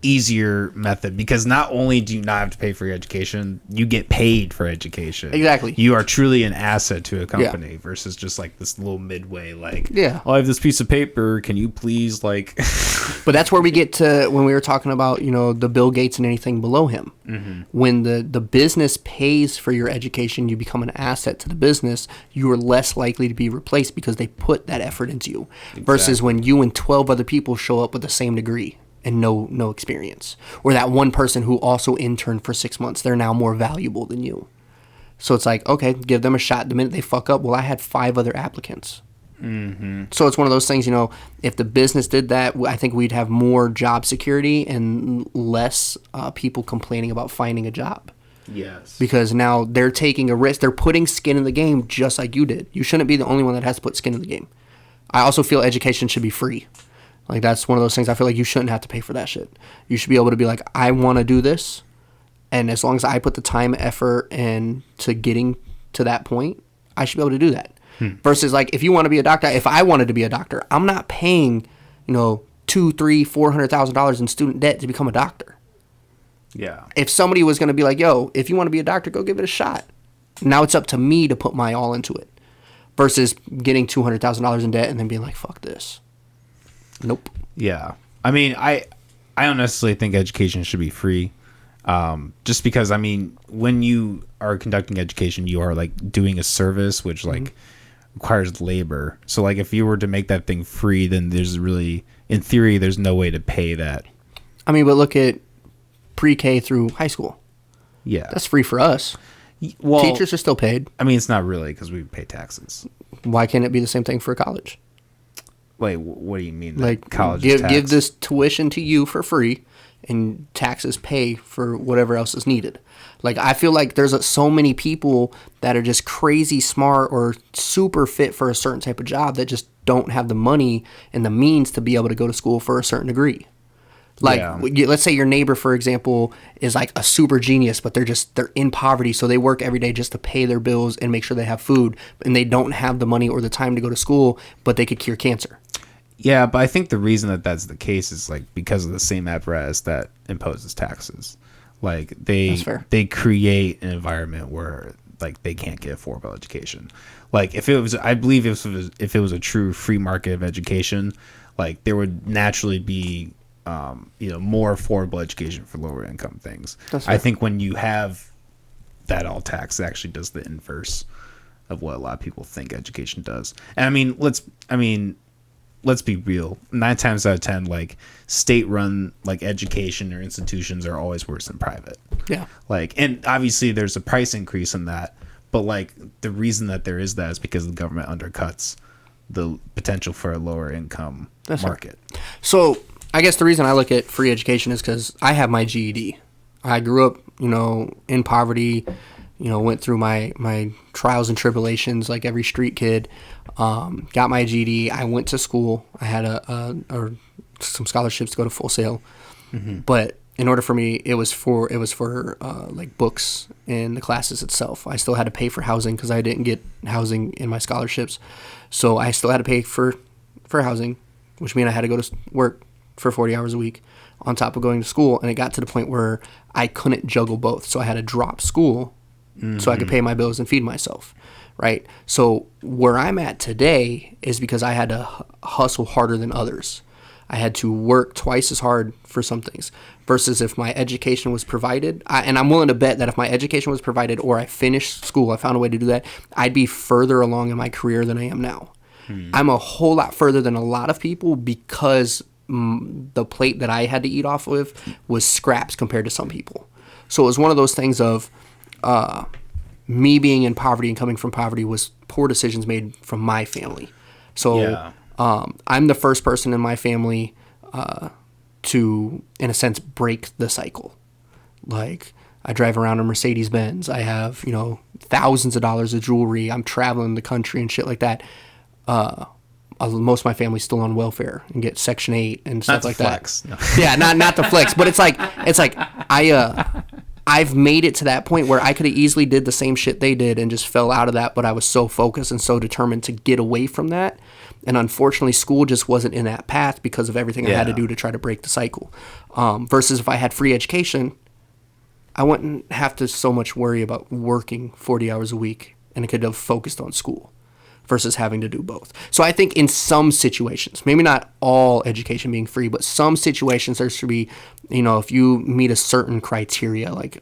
S1: easier method, because not only do you not have to pay for your education, you get paid for education.
S2: Exactly.
S1: You are truly an asset to a company versus just like this little midway, like, oh, I have this piece of paper, can you please, like.
S2: But that's where we get to when we were talking about, you know, the Bill Gates and anything below him. Mm-hmm. When the business pays for your education, you become an asset to the business, you are less likely to be replaced because they put that effort into you. Exactly. Versus when you and 12 other people show up with the same degree and no experience, or that one person who also interned for 6 months, they're now more valuable than you. So it's like, okay, give them a shot. The minute they fuck up, well, I had 5 other applicants. Mm-hmm. So it's one of those things, you know, if the business did that, I think we'd have more job security and less people complaining about finding a job.
S1: Yes.
S2: Because now they're taking a risk. They're putting skin in the game just like you did. You shouldn't be the only one that has to put skin in the game. I also feel education should be free. Like, that's one of those things I feel like you shouldn't have to pay for that shit. You should be able to be like, I want to do this, and as long as I put the time, effort, and to getting to that point, I should be able to do that. Versus, like, if you want to be a doctor, if I wanted to be a doctor, I'm not paying, you know, $200,000, $300,000, $400,000 in student debt to become a doctor.
S1: Yeah.
S2: If somebody was going to be like, yo, if you want to be a doctor, go give it a shot. Now it's up to me to put my all into it. Versus getting $200,000 in debt and then being like, fuck this. Nope.
S1: Yeah. I mean, I don't necessarily think education should be free. Just because, I mean, when you are conducting education, you are like doing a service, which like requires labor. So like if you were to make that thing free, then there's really, in theory, there's no way to pay that.
S2: I mean, but look at pre-K through high school.
S1: Yeah.
S2: That's free for us.
S1: Well,
S2: teachers are still paid.
S1: I mean, it's not really, because we pay taxes.
S2: Why can't it be the same thing for college?
S1: Wait, what do you mean?
S2: Like,
S1: college
S2: give this tuition to you for free, and taxes pay for whatever else is needed. Like, I feel like there's so many people that are just crazy smart or super fit for a certain type of job that just don't have the money and the means to be able to go to school for a certain degree. Like, let's say your neighbor, for example, is like a super genius, but they're in poverty, so they work every day just to pay their bills and make sure they have food, and they don't have the money or the time to go to school, but they could cure cancer.
S1: Yeah, but I think the reason that that's the case is like because of the same apparatus that imposes taxes. Like they create an environment where like they can't get affordable education. Like if it was, I believe if it was a true free market of education, like there would naturally be more affordable education for lower income things. I think when you have that all taxed, it actually does the inverse of what a lot of people think education does. And I mean, let's be real. 9 times out of 10, like state-run like education or institutions are always worse than private.
S2: Yeah. Like,
S1: and obviously there's a price increase in that, but like the reason that there is that is because the government undercuts the potential for a lower income market.
S2: Right. So I guess the reason I look at free education is because I have my GED. I grew up, in poverty. Went through my trials and tribulations like every street kid. Got my GED. I went to school. I had some scholarships to go to Full Sail. Mm-hmm. But in order for me, it was for like books and the classes itself. I still had to pay for housing because I didn't get housing in my scholarships. So I still had to pay for housing, which meant I had to go to work for 40 hours a week on top of going to school. And it got to the point where I couldn't juggle both. So I had to drop school so I could pay my bills and feed myself, right? So where I'm at today is because I had to hustle harder than others. I had to work twice as hard for some things versus if my education was provided. And I'm willing to bet that if my education was provided or I finished school, I found a way to do that, I'd be further along in my career than I am now. I'm a whole lot further than a lot of people because the plate that I had to eat off of was scraps compared to some people. So it was one of those things of me being in poverty and coming from poverty was poor decisions made from my family. So I'm the first person in my family to, in a sense, break the cycle. Like, I drive around a Mercedes-Benz. I have, thousands of dollars of jewelry. I'm traveling the country and shit like that. Most of my family's still on welfare and get Section 8 and stuff like
S1: flex.
S2: that. No. Yeah, not the flex, but it's like I've made it to that point where I could have easily did the same shit they did and just fell out of that, but I was so focused and so determined to get away from that. And unfortunately, school just wasn't in that path because of everything I had to do to try to break the cycle. Versus if I had free education, I wouldn't have to so much worry about working 40 hours a week, and I could have focused on school versus having to do both. So I think in some situations, maybe not all education being free, but some situations there should be, if you meet a certain criteria, like,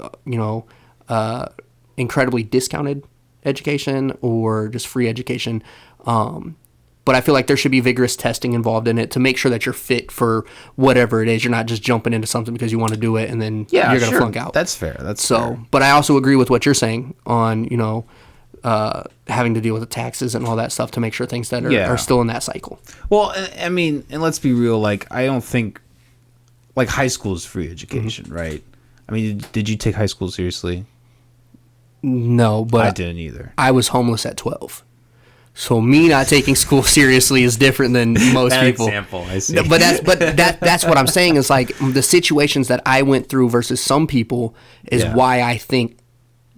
S2: incredibly discounted education or just free education. But I feel like there should be vigorous testing involved in it to make sure that you're fit for whatever it is. You're not just jumping into something because you want to do it and then you're going to flunk out.
S1: That's fair. That's fair.
S2: But I also agree with what you're saying on, having to deal with the taxes and all that stuff to make sure things that are still in that cycle.
S1: Well, I mean, and let's be real. Like, I don't think, like, high school is free education, right? I mean, did you take high school seriously?
S2: No, but
S1: I didn't either.
S2: I was homeless at 12. So me not taking school seriously is different than most people.
S1: Example, I see.
S2: But that's what I'm saying is like the situations that I went through versus some people is why I think,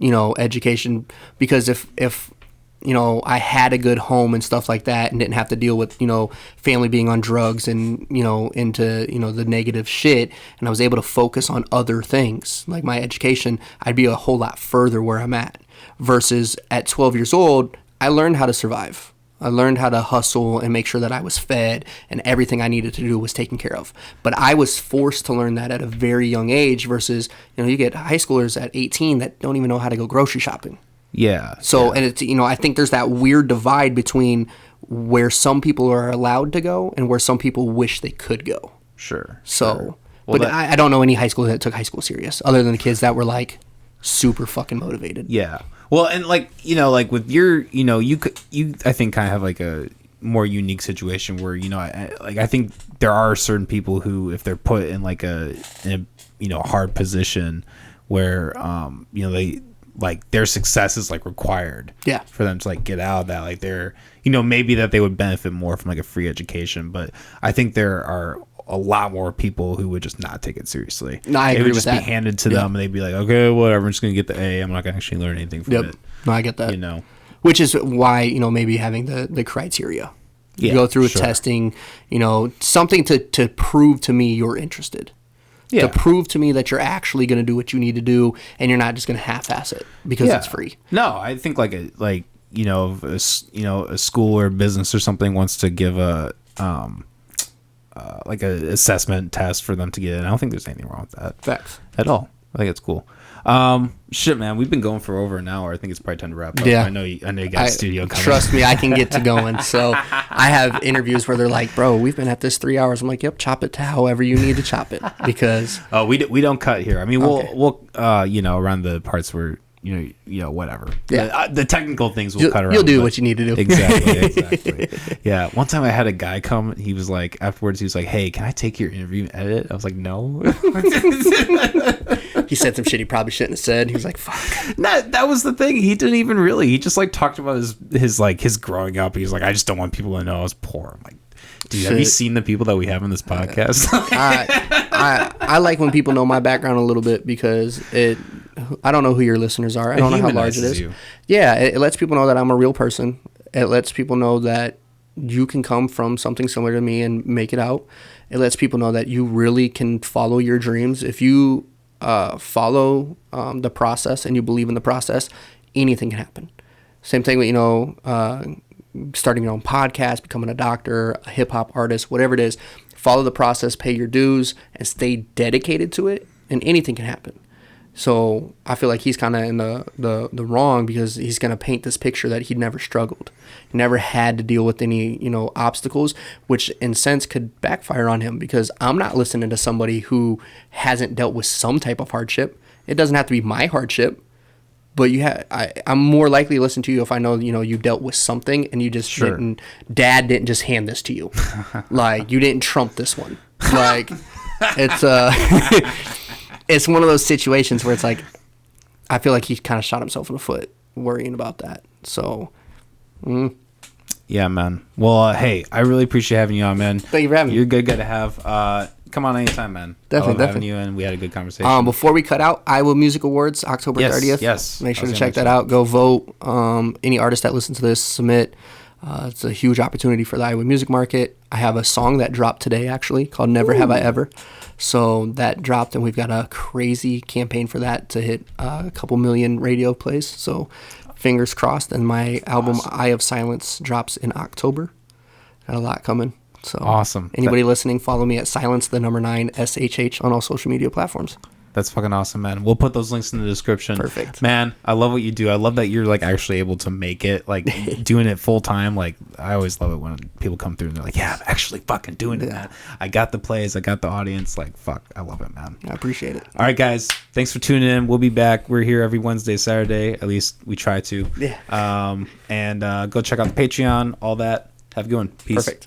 S2: education, because if I had a good home and stuff like that and didn't have to deal with, family being on drugs and, into, the negative shit, and I was able to focus on other things like my education, I'd be a whole lot further where I'm at. Versus at 12 years old, I learned how to survive. I learned how to hustle and make sure that I was fed and everything I needed to do was taken care of. But I was forced to learn that at a very young age versus, you get high schoolers at 18 that don't even know how to go grocery shopping.
S1: Yeah.
S2: So, and it's, I think there's that weird divide between where some people are allowed to go and where some people wish they could go.
S1: Sure.
S2: So, well, but I don't know any high school that took high school serious other than the kids that were like super fucking motivated.
S1: Yeah. Well, and like with your, I think kind of have like a more unique situation where, I think there are certain people who, if they're put in like a hard position where, they like their success is like required for them to like get out of that. Like they're, maybe that they would benefit more from like a free education, but I think there are a lot more people who would just not take it seriously.
S2: No, I agree with that.
S1: It would just be handed to them, and they'd be like, okay, whatever, I'm just going to get the A. I'm not going to actually learn anything from it.
S2: No, I get that. Which is why, maybe having the criteria. You go through testing, something to prove to me you're interested. Yeah. To prove to me that you're actually going to do what you need to do, and you're not just going to half-ass it because it's free.
S1: No, I think a school or business or something wants to give a like an assessment test for them to get in. I don't think there's anything wrong with that.
S2: Facts.
S1: At all. I think it's cool. Shit, man, we've been going for over an hour. I think it's probably time to wrap up.
S2: Yeah.
S1: I know you got a studio coming.
S2: Trust me, I can get to going. So I have interviews where they're like, bro, we've been at this 3 hours. I'm like, yep, chop it to however you need to chop it. Because
S1: we don't cut here. I mean, we'll around the parts where whatever.
S2: Yeah.
S1: The technical things we'll cut around.
S2: You'll do what you need to do.
S1: Exactly. Yeah. One time I had a guy come. He was like, afterwards, he was like, hey, can I take your interview and edit it? I was like, no.
S2: He said some shit he probably shouldn't have said. He was like, fuck.
S1: That was the thing. He didn't even really. He just like talked about his growing up. He was like, I just don't want people to know I was poor. I'm like, dude, have you seen the people that we have in this podcast?
S2: I like when people know my background a little bit because I don't know who your listeners are. I don't know how large it is. Yeah, it lets people know that I'm a real person. It lets people know that you can come from something similar to me and make it out. It lets people know that you really can follow your dreams. If you follow the process and you believe in the process, anything can happen. Same thing with, starting your own podcast, becoming a doctor, a hip-hop artist, whatever it is. Follow the process, pay your dues, and stay dedicated to it, and anything can happen. So I feel like he's kind of in the wrong because he's going to paint this picture that he never struggled. He never had to deal with any, obstacles, which in a sense could backfire on him because I'm not listening to somebody who hasn't dealt with some type of hardship. It doesn't have to be my hardship, but I'm more likely to listen to you if I know, you dealt with something and you just Dad didn't just hand this to you. Like, you didn't trump this one. Like, it's one of those situations where it's like, I feel like he kind of shot himself in the foot worrying about that. So,
S1: yeah, man. Well, hey, I really appreciate having you on, man.
S2: Thank you for having me.
S1: You're a good guy to have. come on anytime, man.
S2: Definitely.
S1: Having you, and we had a good conversation.
S2: Before we cut out, Iowa Music Awards, October 30th.
S1: Yes.
S2: Make sure to check that out. Go vote. Any artist that listens to this, submit. It's a huge opportunity for the Iowa music market. I have a song that dropped today, actually, called Never Have I Ever. So that dropped, and we've got a crazy campaign for that to hit a couple million radio plays. So fingers crossed. And my album, Eye of Silence, drops in October. Got a lot coming. So
S1: awesome.
S2: Anybody listening, follow me at Silence, the number 9, SHH on all social media platforms.
S1: That's fucking awesome, man. We'll put those links in the description.
S2: Perfect.
S1: Man, I love what you do. I love that you're like actually able to make it, like doing it full time. Like I always love it when people come through and they're like, yeah, I'm actually fucking doing it, man. I got the plays. I got the audience. Like, fuck. I love it, man.
S2: I appreciate it.
S1: All right, guys. Thanks for tuning in. We'll be back. We're here every Wednesday, Saturday. At least we try to.
S2: Yeah.
S1: And go check out the Patreon, all that. Have a good one. Peace.
S2: Perfect.